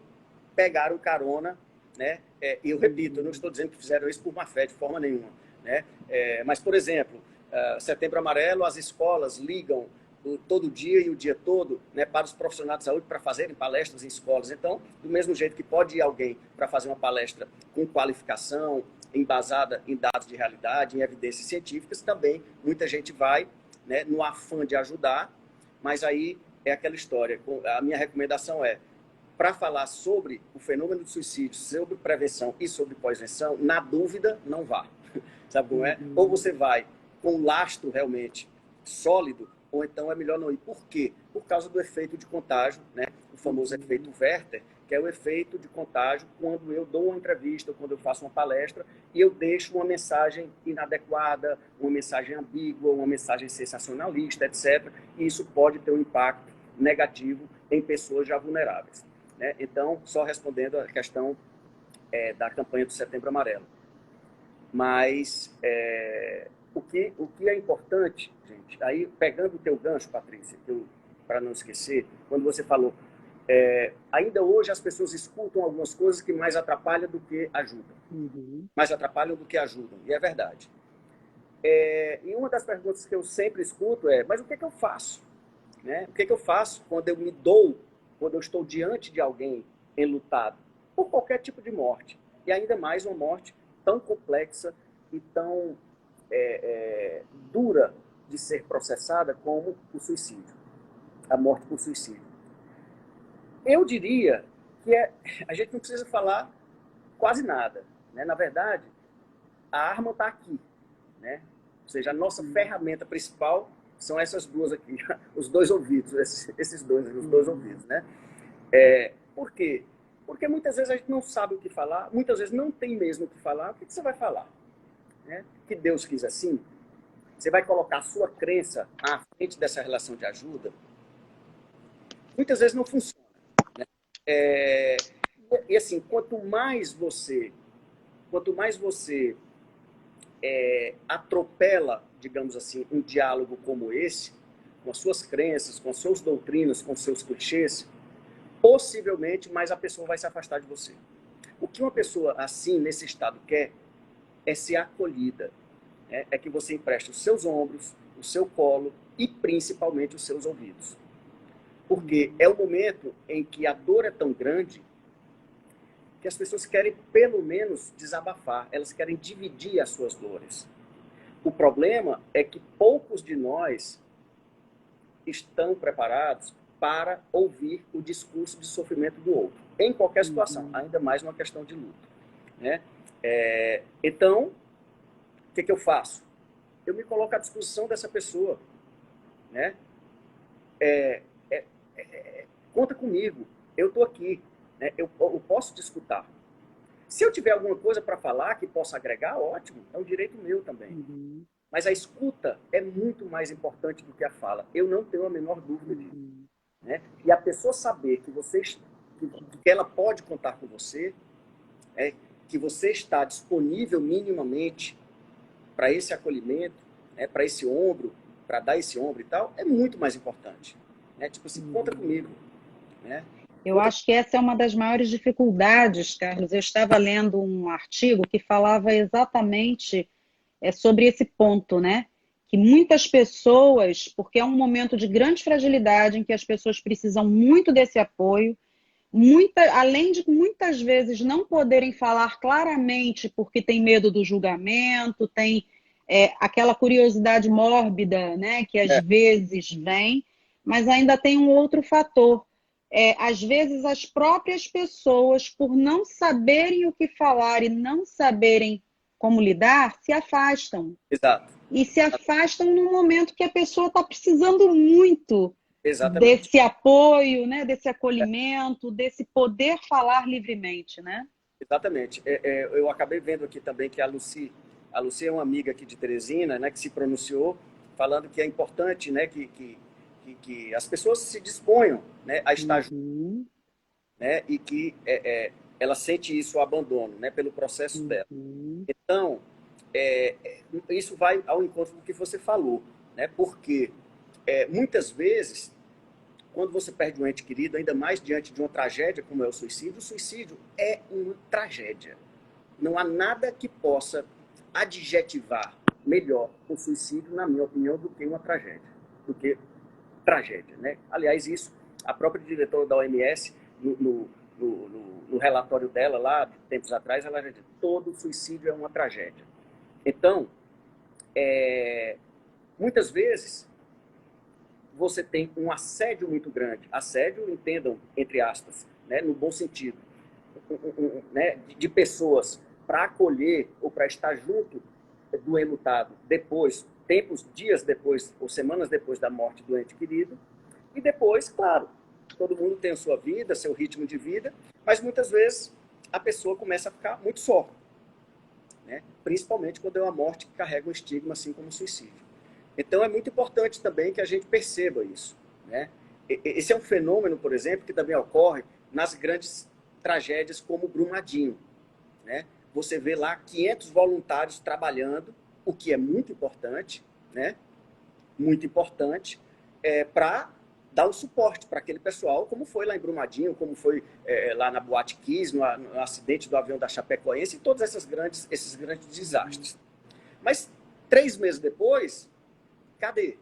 pegaram carona, né? Eu repito, eu não estou dizendo que fizeram isso por má fé de forma nenhuma, né? Mas, por exemplo, Setembro Amarelo, as escolas ligam todo dia e o dia todo, né, para os profissionais de saúde para fazerem palestras em escolas. Então, do mesmo jeito que pode ir alguém para fazer uma palestra com qualificação, embasada em dados de realidade, em evidências científicas, também muita gente vai, né, no afã de ajudar, mas aí é aquela história. A minha recomendação para falar sobre o fenômeno do suicídio, sobre prevenção e sobre pós-venção, na dúvida, não vá. Sabe como é? Ou você vai com um lastro realmente sólido, ou então é melhor não ir. Por quê? Por causa do efeito de contágio, né? O famoso efeito Werther, que é o efeito de contágio quando eu dou uma entrevista, quando eu faço uma palestra e eu deixo uma mensagem inadequada, uma mensagem ambígua, uma mensagem sensacionalista, etc. E isso pode ter um impacto negativo em pessoas já vulneráveis. Né? Então, só respondendo a questão da campanha do Setembro Amarelo. Mas o que é importante, gente, aí pegando o teu gancho, Patrícia, para não esquecer, quando você falou, ainda hoje as pessoas escutam algumas coisas que mais atrapalham do que ajudam. Mais atrapalham do que ajudam, e é verdade. E uma das perguntas que eu sempre escuto mas o que é que eu faço? Né? O que é que eu faço quando eu me dou, quando eu estou diante de alguém enlutado por qualquer tipo de morte? E ainda mais uma morte tão complexa e tão dura de ser processada como o suicídio, a morte por suicídio. Eu diria que a gente não precisa falar quase nada. Né? Na verdade, a arma está aqui. Né? Ou seja, a nossa ferramenta principal são essas duas aqui, os dois ouvidos, esses dois, os dois ouvidos. Né? Por quê? Porque muitas vezes a gente não sabe o que falar, muitas vezes não tem mesmo o que falar. O que você vai falar? Né? Que Deus quis assim? Você vai colocar a sua crença à frente dessa relação de ajuda? Muitas vezes não funciona. Né? E assim, quanto mais você atropela, digamos assim, um diálogo como esse, com as suas crenças, com as suas doutrinas, com os seus clichês, possivelmente mais a pessoa vai se afastar de você. O que uma pessoa assim, nesse estado, quer é ser acolhida. É que você empreste os seus ombros, o seu colo e principalmente os seus ouvidos. Porque é o momento em que a dor é tão grande que as pessoas querem, pelo menos, desabafar. Elas querem dividir as suas dores. O problema é que poucos de nós estão preparados para ouvir o discurso de sofrimento do outro, em qualquer situação, ainda mais numa questão de luto, né? Então, o que eu faço? Eu me coloco à disposição dessa pessoa, né? Conta comigo, eu estou aqui, né? Eu posso te escutar. Se eu tiver alguma coisa para falar que possa agregar, ótimo, é um direito meu também. Mas a escuta é muito mais importante do que a fala. Eu não tenho a menor dúvida disso, né? E a pessoa saber que ela pode contar com você, que você está disponível minimamente para esse acolhimento, né, para esse ombro, para dar esse ombro e tal, é muito mais importante, né? Tipo assim, conta comigo, né? Eu acho que essa é uma das maiores dificuldades, Carlos. Eu estava lendo um artigo que falava exatamente sobre esse ponto, né? Que muitas pessoas, porque é um momento de grande fragilidade em que as pessoas precisam muito desse apoio, além de muitas vezes não poderem falar claramente porque tem medo do julgamento, tem aquela curiosidade mórbida, né, que às vezes vem, mas ainda tem um outro fator. Às vezes as próprias pessoas, por não saberem o que falar e não saberem como lidar, se afastam. Exato. E se afastam no momento que a pessoa está precisando muito desse apoio, né, desse acolhimento, desse poder falar livremente, né? Exatamente. Eu acabei vendo aqui também que a Lucy é uma amiga aqui de Teresina, né, que se pronunciou, falando que é importante, né, que as pessoas se disponham, né, a estar junto, né, e que ela sente isso, o abandono, né, pelo processo dela. Então, isso vai ao encontro do que você falou, né, porque muitas vezes, quando você perde um ente querido, ainda mais diante de uma tragédia como é o suicídio é uma tragédia. Não há nada que possa adjetivar melhor o suicídio, na minha opinião, do que uma tragédia. Do que tragédia, né? Aliás, isso, a própria diretora da OMS, no relatório dela, lá, de tempos atrás, ela já disse, todo suicídio é uma tragédia. Então, muitas vezes, você tem um assédio muito grande. Assédio, entendam, entre aspas, né, no bom sentido, né, de pessoas para acolher ou para estar junto do enlutado depois, dias depois ou semanas depois da morte do ente querido. E depois, claro, todo mundo tem a sua vida, seu ritmo de vida, mas muitas vezes a pessoa começa a ficar muito só, né? Principalmente quando é uma morte que carrega um estigma, assim como o suicídio. Então, é muito importante também que a gente perceba isso, né? Esse é um fenômeno, por exemplo, que também ocorre nas grandes tragédias como Brumadinho, né? Você vê lá 500 voluntários trabalhando, o que é muito importante, né? Muito importante, para dar o suporte para aquele pessoal, como foi lá em Brumadinho, como foi lá na Boate Kiss, no acidente do avião da Chapecoense, e todos esses grandes desastres. Mas 3 meses depois, cadê?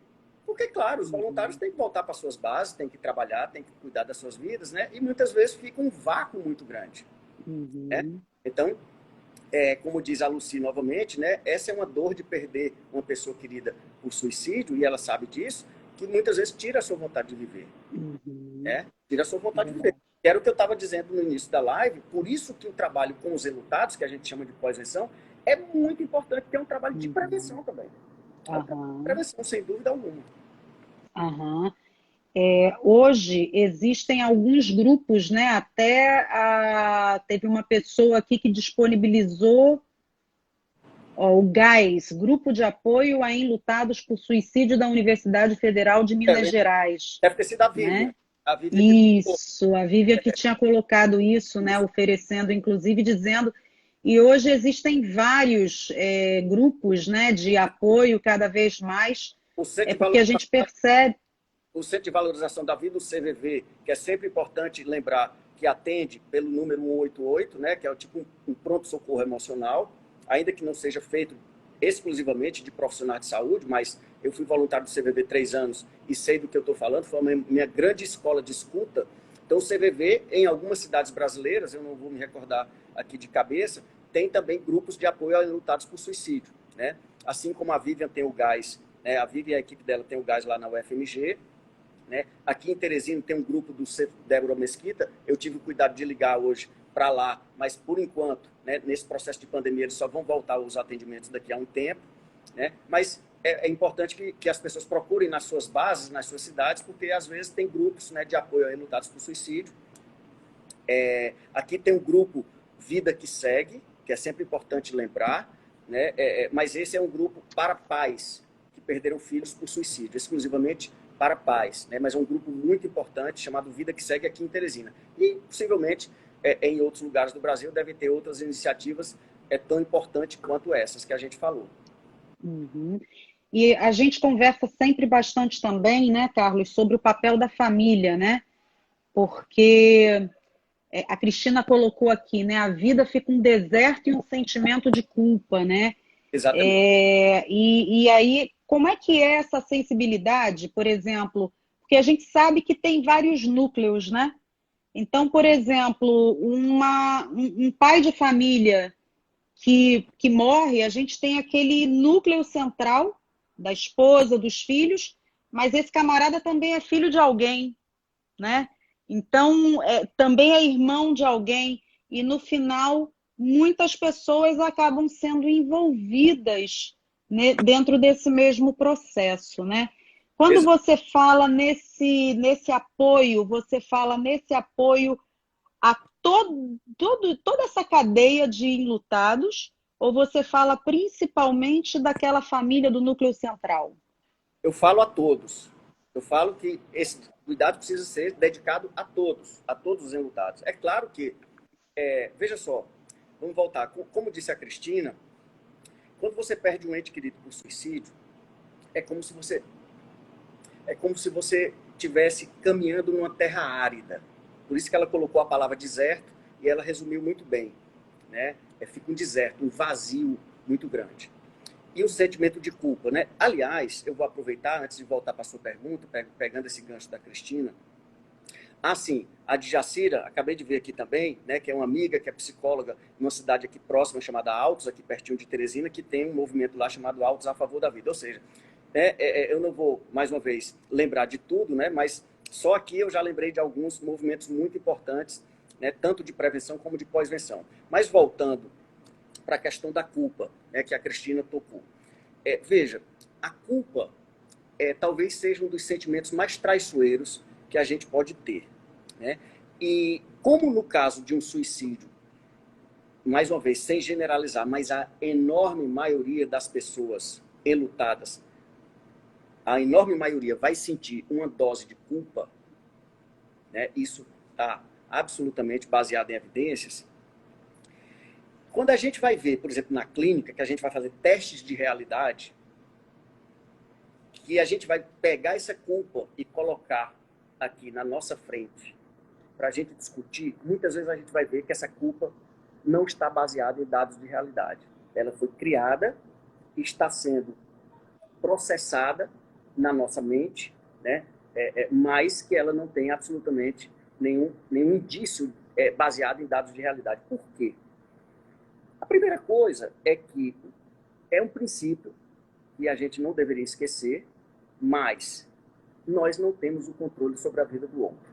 Porque, claro, os voluntários têm que voltar para suas bases, têm que trabalhar, têm que cuidar das suas vidas, né? E muitas vezes fica um vácuo muito grande. Né? Então, como diz a Lucy novamente, né? Essa é uma dor de perder uma pessoa querida por suicídio, e ela sabe disso, que muitas vezes tira a sua vontade de viver. Né? Tira a sua vontade de viver. Que era o que eu estava dizendo no início da live, por isso que o trabalho com os enlutados, que a gente chama de pós-venção, é muito importante, que é um trabalho de prevenção também. Prevenção, sem dúvida alguma. Hoje existem alguns grupos, né? Até teve uma pessoa aqui que disponibilizou o GAIS, Grupo de Apoio a Enlutados por Suicídio da Universidade Federal de Minas Gerais. Deve ter sido a Vívia. Né? Isso, a Vívia que tinha colocado isso, né? Oferecendo, inclusive, dizendo... E hoje existem vários grupos, né, de apoio cada vez mais, porque a gente percebe... O Centro de Valorização da Vida, o CVV, que é sempre importante lembrar que atende pelo número 188, né, que é tipo um pronto-socorro emocional, ainda que não seja feito exclusivamente de profissionais de saúde, mas eu fui voluntário do CVV 3 anos e sei do que eu estou falando, foi a minha grande escola de escuta. Então, o CVV, em algumas cidades brasileiras, eu não vou me recordar aqui de cabeça, tem também grupos de apoio a enlutados por suicídio, né? Assim como a Vivian tem o GÁS, né? A Vivian e a equipe dela tem o GÁS lá na UFMG, né? Aqui em Teresina tem um grupo do Centro Débora Mesquita, eu tive o cuidado de ligar hoje para lá, mas por enquanto, né, nesse processo de pandemia, eles só vão voltar aos atendimentos daqui a um tempo, né? Mas é importante que as pessoas procurem nas suas bases, nas suas cidades, porque às vezes tem grupos, né, de apoio a enlutados por suicídio. Aqui tem um grupo Vida que Segue, que é sempre importante lembrar, né? Mas esse é um grupo para pais que perderam filhos por suicídio, exclusivamente para pais, né? Mas é um grupo muito importante chamado Vida que Segue aqui em Teresina. E possivelmente em outros lugares do Brasil deve ter outras iniciativas tão importantes quanto essas que a gente falou. Uhum. E a gente conversa sempre bastante também, né, Carlos, sobre o papel da família, né? Porque a Cristina colocou aqui, né? A vida fica um deserto e um sentimento de culpa, né? Exatamente. E aí, como é que é essa sensibilidade, por exemplo? Porque a gente sabe que tem vários núcleos, né? Então, por exemplo, um pai de família que morre, a gente tem aquele núcleo central da esposa, dos filhos, mas esse camarada também é filho de alguém, né? Então, também é irmão de alguém, e no final, muitas pessoas acabam sendo envolvidas, né, dentro desse mesmo processo, né? Quando você fala nesse apoio, você fala nesse apoio a toda essa cadeia de enlutados, ou você fala principalmente daquela família do núcleo central? Eu falo a todos. Eu falo que esse cuidado precisa ser dedicado a todos os enlutados. É claro que, veja só, vamos voltar. Como disse a Cristina, quando você perde um ente querido por suicídio, é como se você estivesse caminhando numa terra árida. Por isso que ela colocou a palavra deserto e ela resumiu muito bem, né? Fica um deserto, um vazio muito grande. E o sentimento de culpa, né? Aliás, eu vou aproveitar, antes de voltar para a sua pergunta, pegando esse gancho da Cristina. Sim, a Djacira, acabei de ver aqui também, né, que é uma amiga, que é psicóloga, numa cidade aqui próxima, chamada Altos, aqui pertinho de Teresina, que tem um movimento lá chamado Altos a Favor da Vida. Ou seja, eu não vou, mais uma vez, lembrar de tudo, né, mas só aqui eu já lembrei de alguns movimentos muito importantes, né, tanto de prevenção como de pós-venção. Mas voltando para a questão da culpa, né, que a Cristina tocou. Veja, a culpa talvez seja um dos sentimentos mais traiçoeiros que a gente pode ter, né? E como no caso de um suicídio, mais uma vez, sem generalizar, mas a enorme maioria das pessoas enlutadas, a enorme maioria vai sentir uma dose de culpa, né? Isso está absolutamente baseado em evidências. Quando a gente vai ver, por exemplo, na clínica, que a gente vai fazer testes de realidade, que a gente vai pegar essa culpa e colocar aqui na nossa frente para a gente discutir, muitas vezes a gente vai ver que essa culpa não está baseada em dados de realidade. Ela foi criada e está sendo processada na nossa mente, né? Mas que ela não tem absolutamente nenhum indício baseado em dados de realidade. Por quê? A primeira coisa é que é um princípio que a gente não deveria esquecer, mas nós não temos o controle sobre a vida do outro,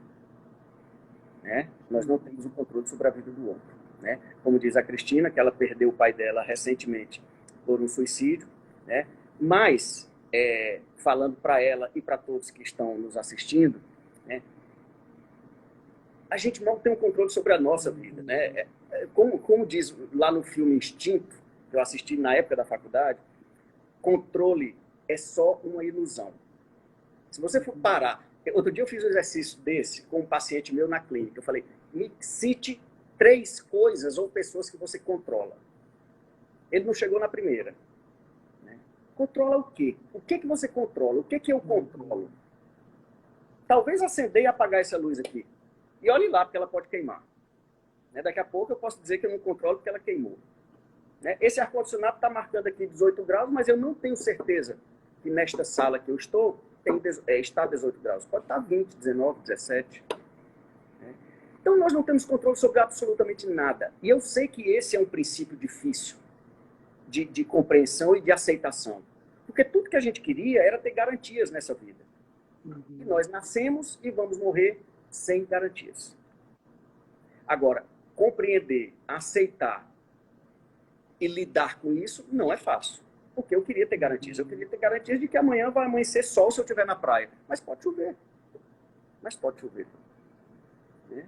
né? Nós não temos o controle sobre a vida do outro, né? Como diz a Cristina, que ela perdeu o pai dela recentemente por um suicídio, né? Mas, falando para ela e para todos que estão nos assistindo, né, a gente não tem um controle sobre a nossa vida, né? Como diz lá no filme Instinto, que eu assisti na época da faculdade, controle é só uma ilusão. Se você for parar... Outro dia eu fiz um exercício desse com um paciente meu na clínica. Eu falei, me cite 3 coisas ou pessoas que você controla. Ele não chegou na primeira. Né? Controla o quê? O que você controla? O que eu controlo? Talvez acender e apagar essa luz aqui. E olhe lá, porque ela pode queimar. Né? Daqui a pouco eu posso dizer que eu não controlo porque ela queimou. né? Esse ar-condicionado está marcando aqui 18 graus, mas eu não tenho certeza que nesta sala que eu estou está 18 graus. Pode estar 20, 19, 17. Né? Então, nós não temos controle sobre absolutamente nada. E eu sei que esse é um princípio difícil de compreensão e de aceitação. Porque tudo que a gente queria era ter garantias nessa vida. E nós nascemos e vamos morrer sem garantias. Agora, compreender, aceitar e lidar com isso não é fácil. Porque eu queria ter garantias. Eu queria ter garantias de que amanhã vai amanhecer sol se eu estiver na praia. Mas pode chover. Né?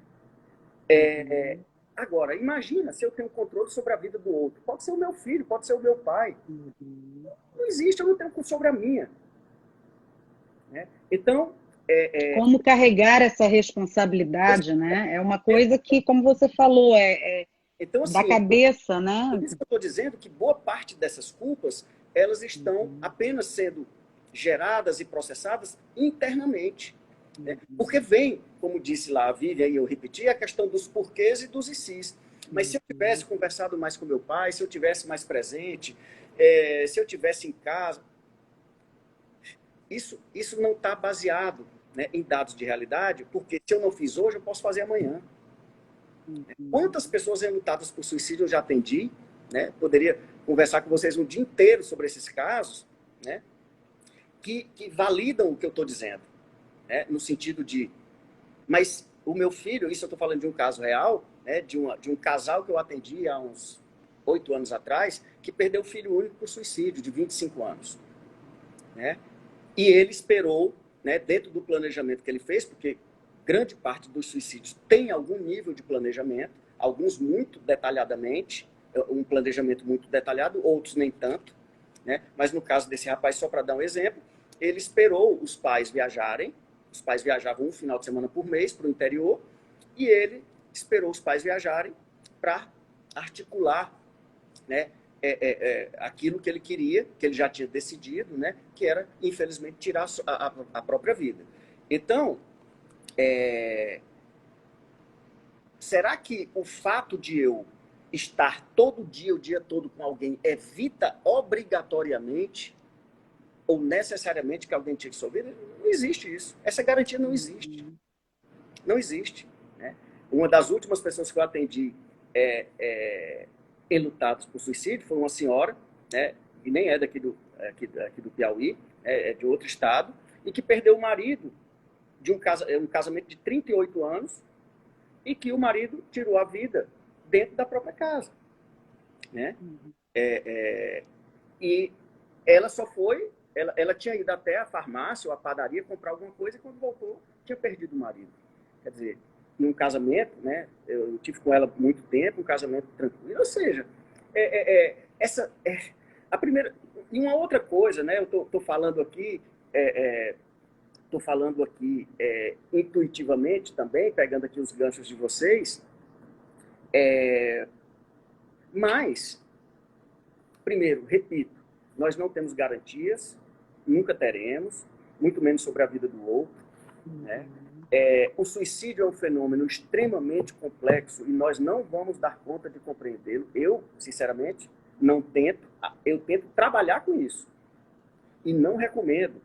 Agora, imagina se eu tenho controle sobre a vida do outro. Pode ser o meu filho, pode ser o meu pai. Não existe, eu não tenho sobre a minha. Né? Então... Como carregar essa responsabilidade, né? É uma coisa que, como você falou, então, assim, da cabeça, né? Por isso que eu estou dizendo que boa parte dessas culpas, elas estão apenas sendo geradas e processadas internamente. Né? Porque vem, como disse lá a Vivian, e eu repeti, a questão dos porquês e dos icis. Mas se eu tivesse conversado mais com meu pai, se eu tivesse mais presente, se eu tivesse em casa... Isso não está baseado, né, em dados de realidade, porque se eu não fiz hoje, eu posso fazer amanhã. Quantas pessoas relutadas por suicídio eu já atendi, né? Poderia conversar com vocês um dia inteiro sobre esses casos, né? Que validam o que eu estou dizendo, né? No sentido de... Mas o meu filho, isso eu estou falando de um caso real, né? De um casal que eu atendi há uns 8 anos atrás, que perdeu o filho único por suicídio, de 25 anos. Né? E ele esperou, né, dentro do planejamento que ele fez, porque grande parte dos suicídios tem algum nível de planejamento, alguns muito detalhadamente, um planejamento muito detalhado, outros nem tanto. Né? Mas no caso desse rapaz, só para dar um exemplo, ele esperou os pais viajarem, os pais viajavam um final de semana por mês para o interior, e ele esperou os pais viajarem para articular, né, aquilo que ele queria, que ele já tinha decidido, né, que era, infelizmente, tirar a própria vida. Então, será que o fato de eu estar todo dia, o dia todo com alguém, evita obrigatoriamente ou necessariamente que alguém tinha que sua vida? Não existe isso. Essa garantia não existe. Não existe. Né? Uma das últimas pessoas que eu atendi enlutados por suicídio foi uma senhora, né, que nem é aqui do Piauí, é de outro estado, e que perdeu o marido de um casamento de 38 anos e que o marido tirou a vida dentro da própria casa. Né? E ela só foi... Ela tinha ido até a farmácia ou a padaria comprar alguma coisa e quando voltou tinha perdido o marido. Quer dizer, em um casamento, né, eu tive com ela muito tempo, um casamento tranquilo, ou seja, a primeira... E uma outra coisa, né, eu estou falando aqui, intuitivamente também, pegando aqui os ganchos de vocês, mas, primeiro, repito, nós não temos garantias, nunca teremos, muito menos sobre a vida do outro. Né? O suicídio é um fenômeno extremamente complexo e nós não vamos dar conta de compreendê-lo. Eu, sinceramente, eu tento trabalhar com isso. E não recomendo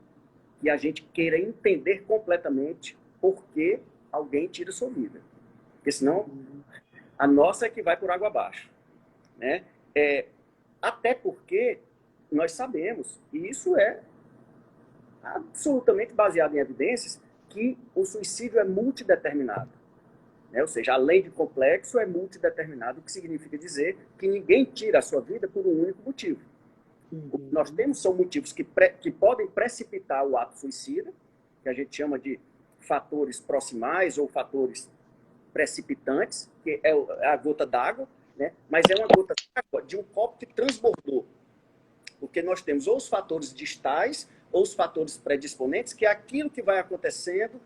que a gente queira entender completamente por que alguém tira sua vida. Porque senão a nossa é que vai por água abaixo. Né? Até porque nós sabemos, e isso é absolutamente baseado em evidências, que o suicídio é multideterminado. Né? Ou seja, além de complexo, é multideterminado, o que significa dizer que ninguém tira a sua vida por um único motivo. O que nós temos são motivos que podem precipitar o ato suicida, que a gente chama de fatores proximais ou fatores precipitantes, que é a gota d'água, né? Mas é uma gota d'água de um copo que transbordou. Porque nós temos ou os fatores distais ou os fatores predisponentes, que é aquilo que vai acontecendo,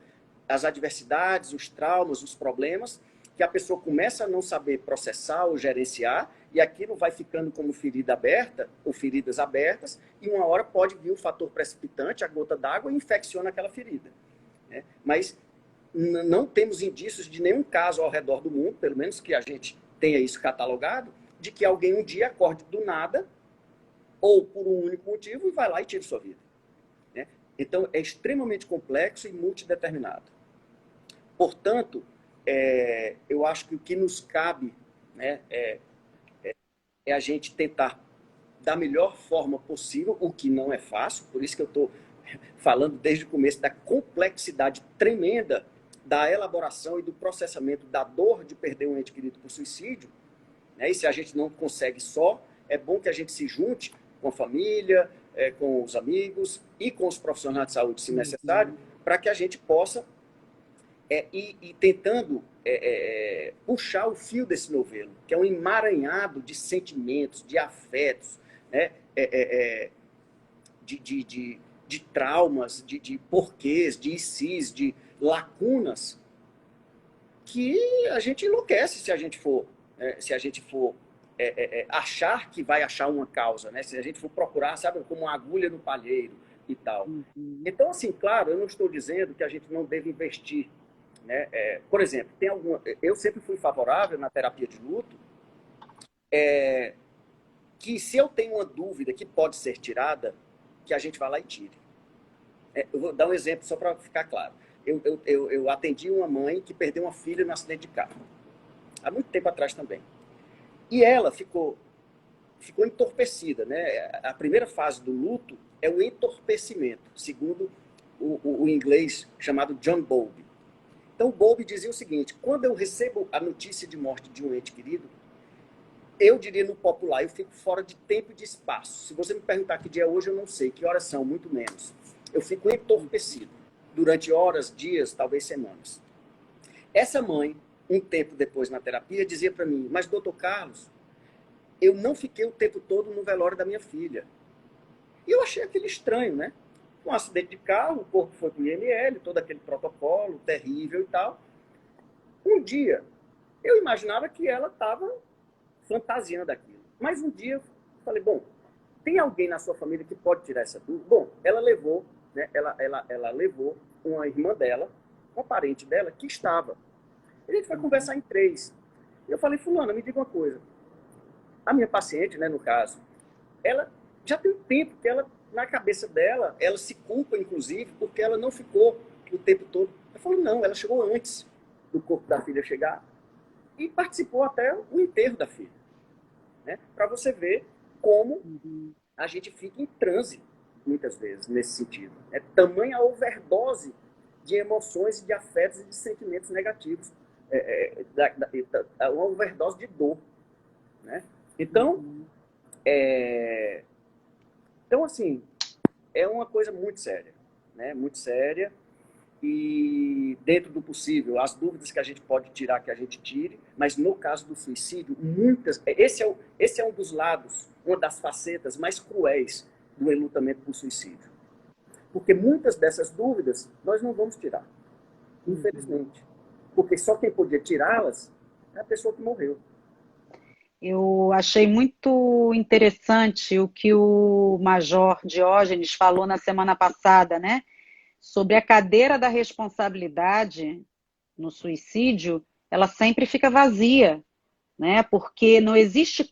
as adversidades, os traumas, os problemas, que a pessoa começa a não saber processar ou gerenciar, e aquilo vai ficando como ferida aberta, ou feridas abertas, e uma hora pode vir o fator precipitante, a gota d'água, e infecciona aquela ferida. Né? Mas não temos indícios de nenhum caso ao redor do mundo, pelo menos que a gente tenha isso catalogado, de que alguém um dia acorde do nada, ou por um único motivo, e vai lá e tire sua vida. Né? Então, é extremamente complexo e multideterminado. Portanto, eu acho que o que nos cabe, né, é a gente tentar da melhor forma possível, o que não é fácil, por isso que eu estou falando desde o começo da complexidade tremenda da elaboração e do processamento da dor de perder um ente querido por suicídio, né? E se a gente não consegue só, é bom que a gente se junte com a família, com os amigos e com os profissionais de saúde, se necessário, para que a gente possa ir tentando puxar o fio desse novelo, que é um emaranhado de sentimentos, de afetos, né? De traumas, de porquês, de ICs, de lacunas, que a gente enlouquece se a gente for, achar que vai achar uma causa, né? Se a gente for procurar, sabe, como uma agulha no palheiro e tal. Então, assim, claro, eu não estou dizendo que a gente não deve investir, né? Por exemplo, eu sempre fui favorável na terapia de luto, que se eu tenho uma dúvida que pode ser tirada, que a gente vá lá e tire. Eu vou dar um exemplo só para ficar claro. Eu atendi uma mãe que perdeu uma filha no acidente de carro. Há muito tempo atrás também. E ela ficou entorpecida, né? A primeira fase do luto é o entorpecimento, segundo o inglês chamado John Bowlby. Então, o Bowlby dizia o seguinte: quando eu recebo a notícia de morte de um ente querido, eu diria no popular, eu fico fora de tempo e de espaço. Se você me perguntar que dia é hoje, eu não sei. Que horas são, muito menos. Eu fico entorpecido durante horas, dias, talvez semanas. Essa mãe, um tempo depois na terapia, dizia para mim: mas, doutor Carlos, eu não fiquei o tempo todo no velório da minha filha. E eu achei aquilo estranho, né? Um acidente de carro, o corpo foi para o IML, todo aquele protocolo terrível e tal. Um dia, eu imaginava que ela estava fantasiando aquilo. Mas um dia eu falei: bom, tem alguém na sua família que pode tirar essa dúvida? Bom, ela levou, né, ela levou uma irmã dela, uma parente dela, que estava. A gente foi conversar em 3. E eu falei: fulana, me diga uma coisa. A minha paciente, né, no caso, ela já tem um tempo que ela, na cabeça dela, ela se culpa, inclusive, porque ela não ficou o tempo todo. Eu falei: não, ela chegou antes do corpo da filha chegar e participou até o enterro da filha. Né? Para você ver como a gente fica em transe, muitas vezes, nesse sentido. É tamanha overdose de emoções, de afetos e de sentimentos negativos. Uma overdose de dor. Né? Então, assim, é uma coisa muito séria. Né? Muito séria. E, dentro do possível, as dúvidas que a gente pode tirar, que a gente tire, mas no caso do suicídio, esse é um dos lados, uma das facetas mais cruéis do enlutamento por suicídio. Porque muitas dessas dúvidas nós não vamos tirar, infelizmente. Porque só quem podia tirá-las é a pessoa que morreu. Eu achei muito interessante o que o Major Diógenes falou na semana passada, né? Sobre a cadeira da responsabilidade no suicídio, ela sempre fica vazia, né? Porque não existe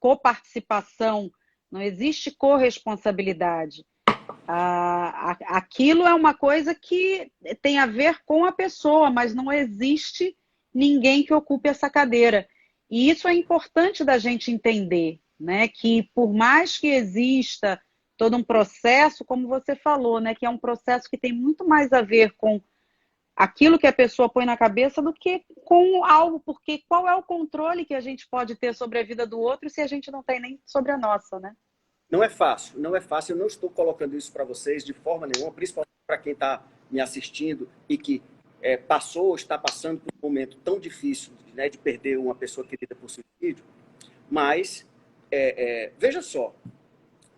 coparticipação, não existe corresponsabilidade. Aquilo é uma coisa que tem a ver com a pessoa, mas não existe ninguém que ocupe essa cadeira. E isso é importante da gente entender, né? Que por mais que exista todo um processo, como você falou, né? Que é um processo que tem muito mais a ver com aquilo que a pessoa põe na cabeça do que com algo, porque qual é o controle que a gente pode ter sobre a vida do outro se a gente não tem nem sobre a nossa, né? Não é fácil, não é fácil. Eu não estou colocando isso para vocês de forma nenhuma, principalmente para quem está me assistindo e que está passando por um momento tão difícil, né, de perder uma pessoa querida por suicídio. Mas, veja só,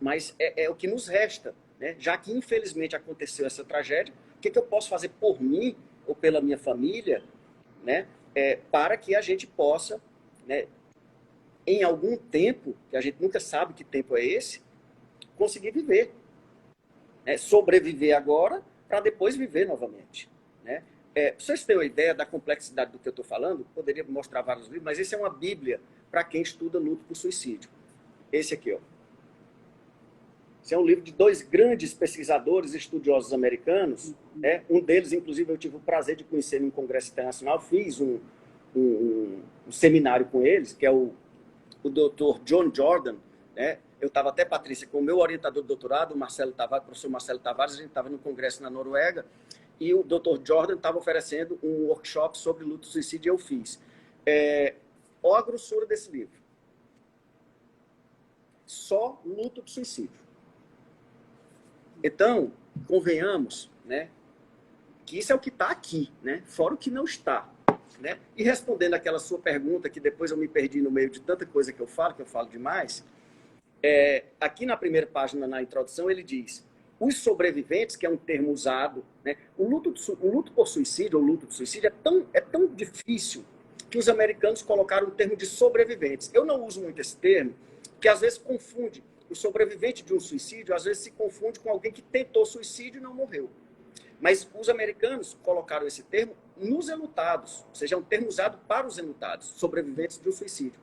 mas é o que nos resta, né? Já que infelizmente aconteceu essa tragédia, o que eu posso fazer por mim ou pela minha família, né, para que a gente possa, né, em algum tempo, que a gente nunca sabe que tempo é esse, conseguir viver. Né? Sobreviver agora para depois viver novamente. Né? Pra vocês terem uma ideia da complexidade do que eu estou falando, poderia mostrar vários livros, mas esse é uma bíblia para quem estuda luto por suicídio. Esse aqui, ó. Esse é um livro de dois grandes pesquisadores e estudiosos americanos. Né? Um deles, inclusive, eu tive o prazer de conhecer em um congresso internacional. Fiz um seminário com eles, que é o Dr. John Jordan. Né? Eu estava até, Patrícia, com o meu orientador de doutorado, o professor Marcelo Tavares, a gente estava no congresso na Noruega, e o Dr. Jordan estava oferecendo um workshop sobre luto e suicídio, e eu fiz. Olha a grossura desse livro. Só luto de suicídio. Então, convenhamos, né, que isso é o que está aqui, né, fora o que não está. Né? E respondendo aquela sua pergunta, que depois eu me perdi no meio de tanta coisa que eu falo demais, aqui na primeira página, na introdução, ele diz: os sobreviventes, que é um termo usado, né, o luto por suicídio, ou luto de suicídio, é tão difícil que os americanos colocaram o termo de sobreviventes. Eu não uso muito esse termo, porque às vezes confunde. O sobrevivente de um suicídio, às vezes, se confunde com alguém que tentou suicídio e não morreu. Mas os americanos colocaram esse termo nos enlutados, ou seja, é um termo usado para os enlutados, sobreviventes de um suicídio.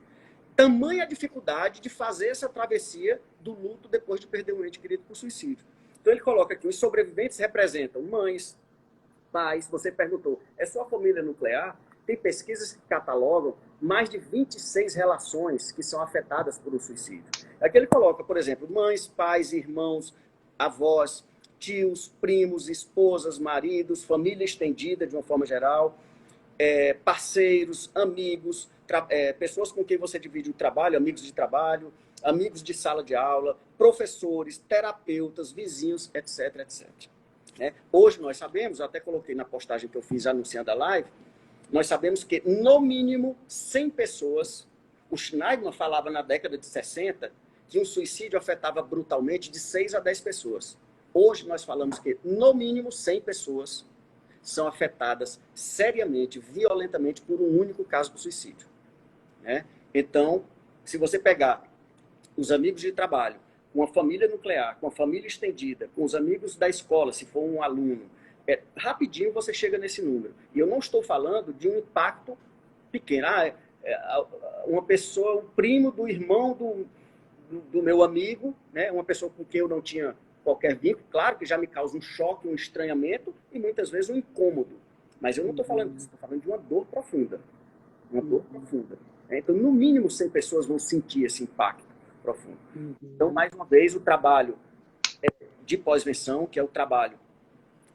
Tamanha a dificuldade de fazer essa travessia do luto depois de perder um ente querido por suicídio. Então ele coloca que os sobreviventes representam mães, pais. Você perguntou, é só a família nuclear? Tem pesquisas que catalogam mais de 26 relações que são afetadas por um suicídio. Aqui ele coloca, por exemplo, mães, pais, irmãos, avós, tios, primos, esposas, maridos, família estendida de uma forma geral, parceiros, amigos, pessoas com quem você divide o trabalho, amigos de trabalho, amigos de sala de aula, professores, terapeutas, vizinhos, etc, etc. Hoje nós sabemos, eu até coloquei na postagem que eu fiz anunciando a live, nós sabemos que, no mínimo, 100 pessoas, o Schneidman falava na década de 60 que um suicídio afetava brutalmente de 6 a 10 pessoas. Hoje nós falamos que, no mínimo, 100 pessoas são afetadas seriamente, violentamente, por um único caso de suicídio. Então, se você pegar os amigos de trabalho, com a família nuclear, com a família estendida, com os amigos da escola, se for um aluno, rapidinho você chega nesse número. E eu não estou falando de um impacto pequeno. Uma pessoa, um primo do irmão do meu amigo, né? Uma pessoa com quem eu não tinha qualquer vínculo, claro que já me causa um choque, um estranhamento e muitas vezes um incômodo. Mas eu não estou falando disso, estou falando de uma dor profunda. Uma dor profunda. Então, no mínimo, 100 pessoas vão sentir esse impacto profundo. Então, mais uma vez, o trabalho de pós-venção, que é o trabalho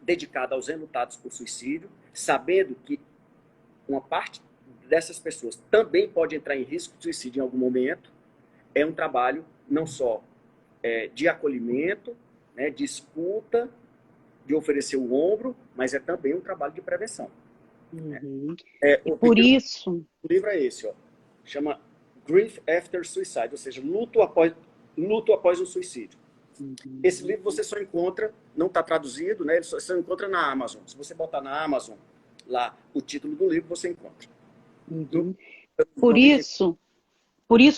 dedicado aos enlutados por suicídio, sabendo que uma parte dessas pessoas também pode entrar em risco de suicídio em algum momento, é um trabalho não só de acolhimento, né, de escuta, de oferecer o ombro, mas é também um trabalho de prevenção. E por isso... O livro é esse, ó, chama Grief After Suicide, ou seja, luto após um suicídio. Esse livro você só encontra, não está traduzido, né? Ele só encontra na Amazon. Se você botar na Amazon lá o título do livro, você encontra. Por isso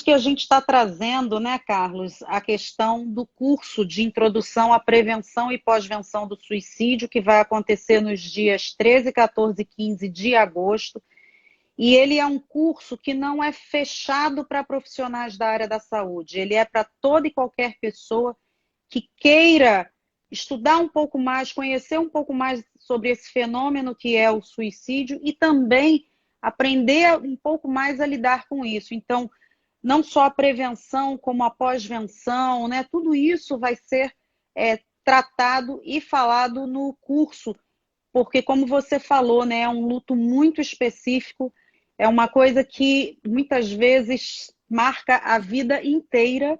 que a gente está trazendo, né, Carlos, a questão do curso de introdução à prevenção e pós-venção do suicídio, que vai acontecer nos dias 13, 14 e 15 de agosto. E ele é um curso que não é fechado para profissionais da área da saúde. Ele é para toda e qualquer pessoa que queira estudar um pouco mais, conhecer um pouco mais sobre esse fenômeno que é o suicídio e também aprender um pouco mais a lidar com isso. Então, não só a prevenção, como a pós-venção, né? Tudo isso vai ser tratado e falado no curso, porque, como você falou, né, é um luto muito específico, é uma coisa que muitas vezes marca a vida inteira.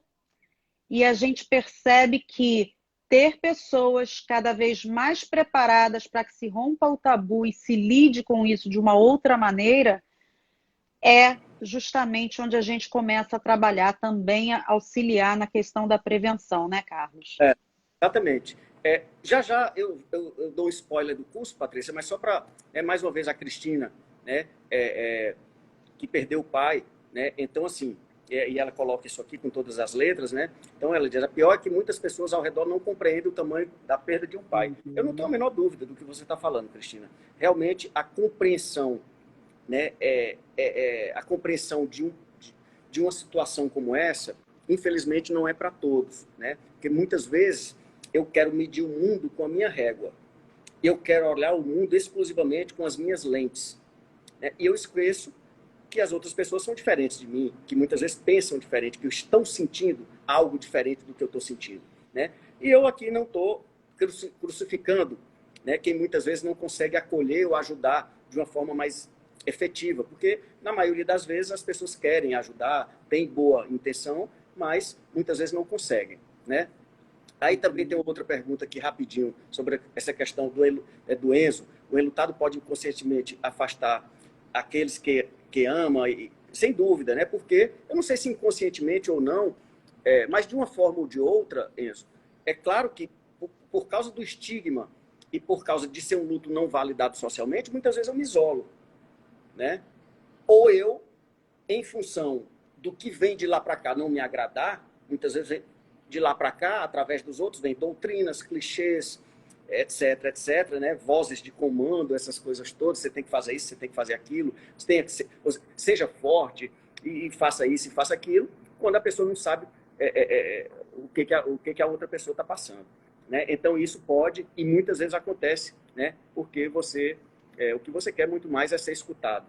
E a gente percebe que ter pessoas cada vez mais preparadas para que se rompa o tabu e se lide com isso de uma outra maneira é justamente onde a gente começa a trabalhar também, a auxiliar na questão da prevenção, né, Carlos? Exatamente. Já eu dou um spoiler do curso, Patrícia, mas só para, mais uma vez, a Cristina, né, que perdeu o pai, né? Então, assim, e ela coloca isso aqui com todas as letras, né? Então ela diz, a pior é que muitas pessoas ao redor não compreendem o tamanho da perda de um pai. Eu não tenho a menor dúvida do que você está falando, Cristina. Realmente, a compreensão, né, a compreensão de uma situação como essa, infelizmente, não é para todos, né? Porque muitas vezes eu quero medir o mundo com a minha régua. Eu quero olhar o mundo exclusivamente com as minhas lentes, né? E eu esqueço que as outras pessoas são diferentes de mim, que muitas vezes pensam diferente, que estão sentindo algo diferente do que eu estou sentindo, né? E eu aqui não estou crucificando, né, quem muitas vezes não consegue acolher ou ajudar de uma forma mais efetiva, porque na maioria das vezes as pessoas querem ajudar, têm boa intenção, mas muitas vezes não conseguem, né? Aí também tem outra pergunta aqui rapidinho sobre essa questão do Enzo. O enlutado pode inconscientemente afastar aqueles que ama, e, sem dúvida, né? Porque eu não sei se inconscientemente ou não, mas de uma forma ou de outra, Enzo, é claro que por causa do estigma e por causa de ser um luto não validado socialmente, muitas vezes eu me isolo, né? Ou eu, em função do que vem de lá para cá não me agradar, muitas vezes de lá para cá, através dos outros, vem doutrinas, clichês, etc, etc, né? Vozes de comando, essas coisas todas, você tem que fazer isso, você tem que fazer aquilo, você tem que seja forte e faça isso e faça aquilo, quando a pessoa não sabe o que a outra pessoa está passando, né? Então isso pode, e muitas vezes acontece, né? Porque o que você quer muito mais é ser escutado.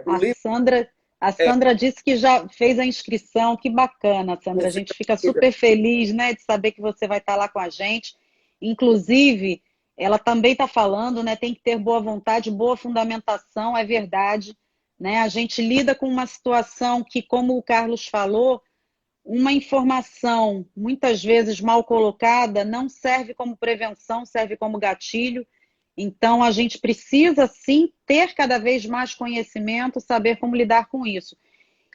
O A livro Sandra, a Sandra disse que já fez a inscrição. Que bacana, Sandra. A gente fica super feliz, né, de saber que você vai estar lá com a gente. Inclusive, ela também está falando, né, tem que ter boa vontade, boa fundamentação, é verdade, né? A gente lida com uma situação que, como o Carlos falou, uma informação muitas vezes mal colocada não serve como prevenção, serve como gatilho. Então, a gente precisa, sim, ter cada vez mais conhecimento, saber como lidar com isso.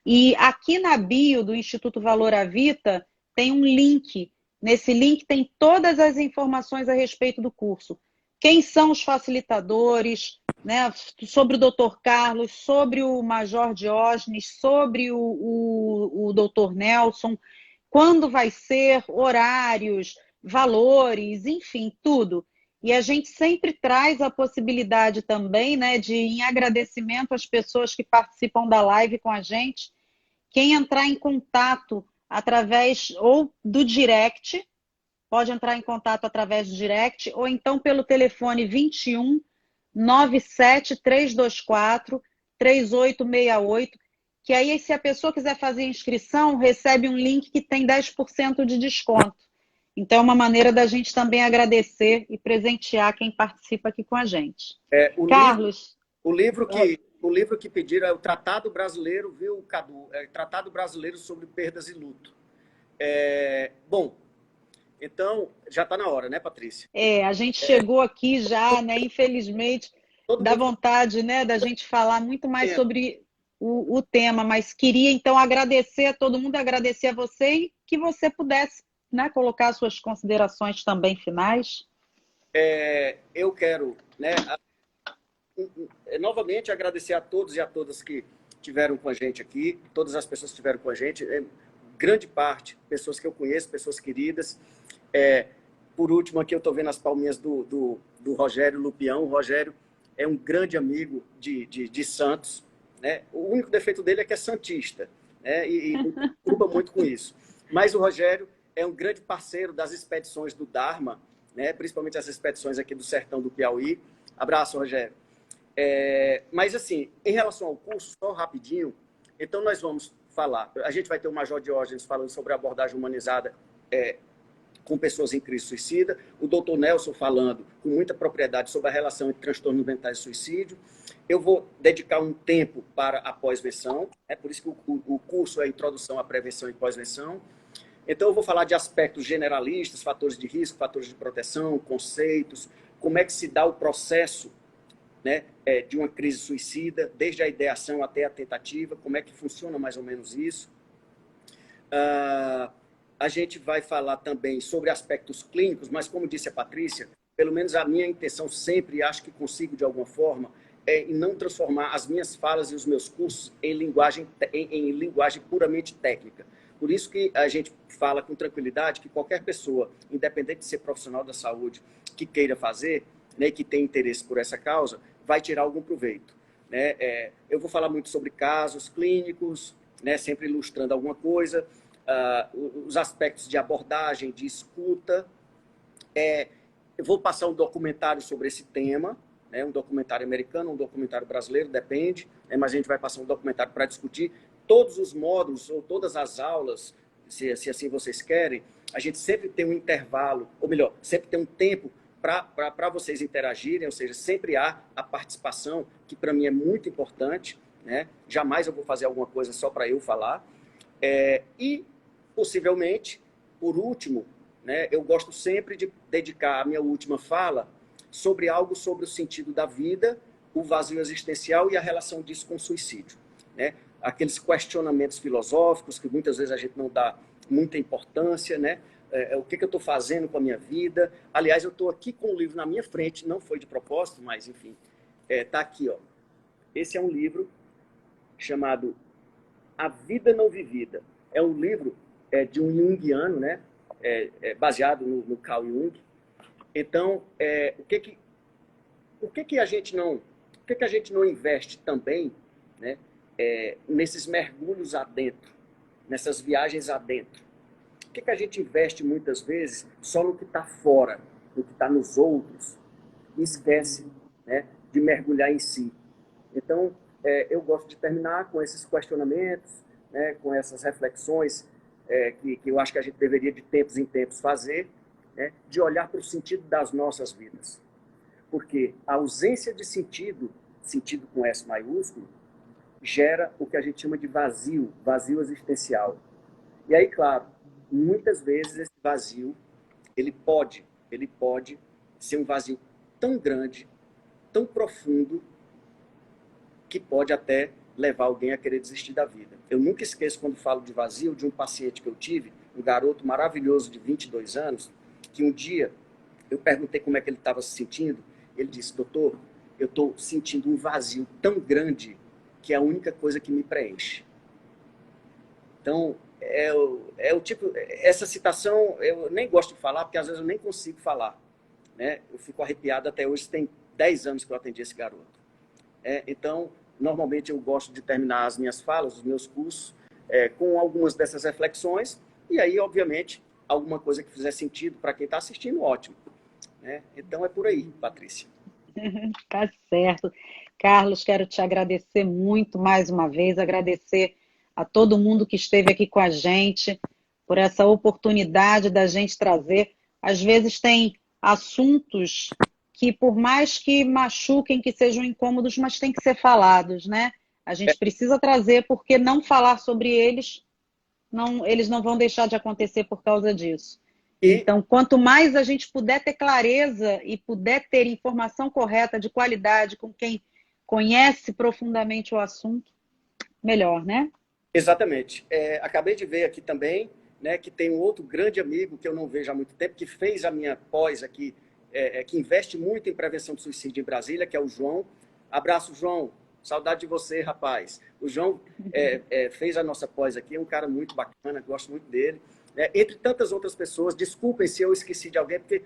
E aqui na bio do Instituto Valor à Vita tem um link. Nesse link tem todas as informações a respeito do curso. Quem são os facilitadores, né, sobre o Dr. Carlos, sobre o Major Diógenes, sobre o Dr. Nelson, quando vai ser, horários, valores, enfim, tudo. E a gente sempre traz a possibilidade também, né, de, em agradecimento às pessoas que participam da live com a gente, quem entrar em contato através ou do direct, pode entrar em contato através do direct, ou então pelo telefone 21 97 324 3868, que aí, se a pessoa quiser fazer inscrição, recebe um link que tem 10% de desconto. Então, é uma maneira da gente também agradecer e presentear quem participa aqui com a gente. Carlos. O livro que pediram é o Tratado Brasileiro, viu, Cadu? Tratado Brasileiro sobre Perdas e Luto. Bom, então, já está na hora, né, Patrícia? A gente chegou aqui já, né? Infelizmente, dá vontade, né, da gente falar muito mais sobre o tema, mas queria, então, agradecer a todo mundo, agradecer a você e que você pudesse, né, colocar suas considerações também finais. Eu quero, né, novamente agradecer a todos e a todas que estiveram com a gente aqui, todas as pessoas que estiveram com a gente, grande parte, pessoas que eu conheço, pessoas queridas. Por último, aqui eu estou vendo as palminhas do Rogério Lupião. O Rogério é um grande amigo de Santos, né? O único defeito dele é que é santista, né? E me preocupa muito com isso. Mas o Rogério é um grande parceiro das expedições do Dharma, né? Principalmente as expedições aqui do sertão do Piauí. Abraço, Rogério. Mas, assim, em relação ao curso, só rapidinho, então nós vamos falar, a gente vai ter o Major Diógenes falando sobre a abordagem humanizada com pessoas em crise suicida, o Dr. Nelson falando com muita propriedade sobre a relação entre transtornos mentais e suicídio. Eu vou dedicar um tempo para a pós-venção, por isso que o curso é a Introdução à Prevenção e Pós-venção. Então, eu vou falar de aspectos generalistas, fatores de risco, fatores de proteção, conceitos, como é que se dá o processo, né, de uma crise suicida, desde a ideação até a tentativa, como é que funciona mais ou menos isso. A gente vai falar também sobre aspectos clínicos, mas como disse a Patrícia, pelo menos a minha intenção sempre, e acho que consigo de alguma forma, em não transformar as minhas falas e os meus cursos em linguagem puramente técnica. Por isso que a gente fala com tranquilidade que qualquer pessoa, independente de ser profissional da saúde, que queira fazer, né, que tem interesse por essa causa, vai tirar algum proveito. Né? Eu vou falar muito sobre casos clínicos, né, sempre ilustrando alguma coisa, os aspectos de abordagem, de escuta. Eu vou passar um documentário sobre esse tema, né, um documentário americano, um documentário brasileiro, depende, né, mas a gente vai passar um documentário para discutir todos os módulos ou todas as aulas, se assim vocês querem. A gente sempre tem um intervalo, ou melhor, sempre tem um tempo para vocês interagirem, ou seja, sempre há a participação, que para mim é muito importante, né? Jamais eu vou fazer alguma coisa só para eu falar. E, possivelmente, por último, né, eu gosto sempre de dedicar a minha última fala sobre algo sobre o sentido da vida, o vazio existencial e a relação disso com o suicídio. Né? Aqueles questionamentos filosóficos que muitas vezes a gente não dá muita importância, né? O que eu estou fazendo com a minha vida. Aliás, eu estou aqui com o livro na minha frente, não foi de propósito, mas enfim, está aqui. Ó. Esse é um livro chamado A Vida Não Vivida. É um livro de um junguiano, né? Baseado no Carl Jung. Então, o que a gente não investe também, né? Nesses mergulhos adentro, nessas viagens adentro? O que a gente investe muitas vezes só no que está fora, no que está nos outros, e esquece, né, de mergulhar em si? Então, eu gosto de terminar com esses questionamentos, né, com essas reflexões que eu acho que a gente deveria de tempos em tempos fazer, né, de olhar para o sentido das nossas vidas. Porque a ausência de sentido com S maiúsculo, gera o que a gente chama de vazio existencial. E aí, claro, muitas vezes esse vazio, ele pode ser um vazio tão grande, tão profundo, que pode até levar alguém a querer desistir da vida. Eu nunca esqueço, quando falo de vazio, de um paciente que eu tive, um garoto maravilhoso de 22 anos, que um dia eu perguntei como é que ele estava se sentindo. Ele disse: doutor, eu estou sentindo um vazio tão grande que é a única coisa que me preenche. Então, o tipo, essa citação eu nem gosto de falar, porque às vezes eu nem consigo falar, né? Eu fico arrepiado até hoje, tem 10 anos que eu atendi esse garoto. Então, normalmente eu gosto de terminar as minhas falas, os meus cursos, com algumas dessas reflexões, e aí, obviamente, alguma coisa que fizer sentido para quem está assistindo, ótimo. Né? Então, é por aí, Patrícia. Tá certo. Carlos, quero te agradecer muito mais uma vez, agradecer a todo mundo que esteve aqui com a gente, por essa oportunidade da gente trazer. Às vezes tem assuntos que, por mais que machuquem, que sejam incômodos, mas tem que ser falados, né? A gente precisa trazer, porque não falar sobre eles, eles não vão deixar de acontecer por causa disso. Então, quanto mais a gente puder ter clareza e puder ter informação correta, de qualidade, com quem conhece profundamente o assunto, melhor, né? Exatamente. Acabei de ver aqui também, né, que tem um outro grande amigo que eu não vejo há muito tempo, que fez a minha pós aqui, que investe muito em prevenção de suicídio em Brasília, que é o João. Abraço, João. Saudade de você, rapaz. O João fez a nossa pós aqui, é um cara muito bacana, gosto muito dele. Entre tantas outras pessoas, desculpem se eu esqueci de alguém, porque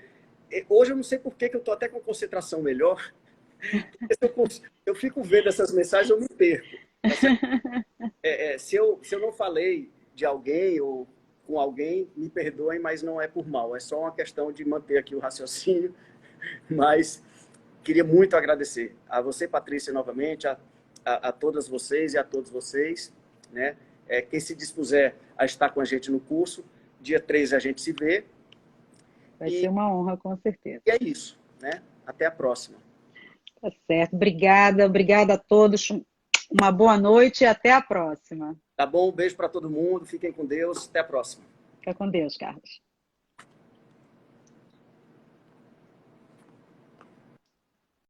hoje eu não sei por que eu estou até com concentração melhor. Eu fico vendo essas mensagens, eu me perco. Se eu não falei de alguém ou com alguém, me perdoem, mas não é por mal. É só uma questão de manter aqui o raciocínio. Mas queria muito agradecer a você, Patrícia, novamente, a todas vocês e a todos vocês. Né? Quem se dispuser a estar com a gente no curso, dia 13 a gente se vê. Vai ser uma honra, com certeza. E é isso. Né? Até a próxima. Tá certo. Obrigada a todos. Uma boa noite e até a próxima. Tá bom? Um beijo para todo mundo. Fiquem com Deus. Até a próxima. Fica com Deus, Carlos.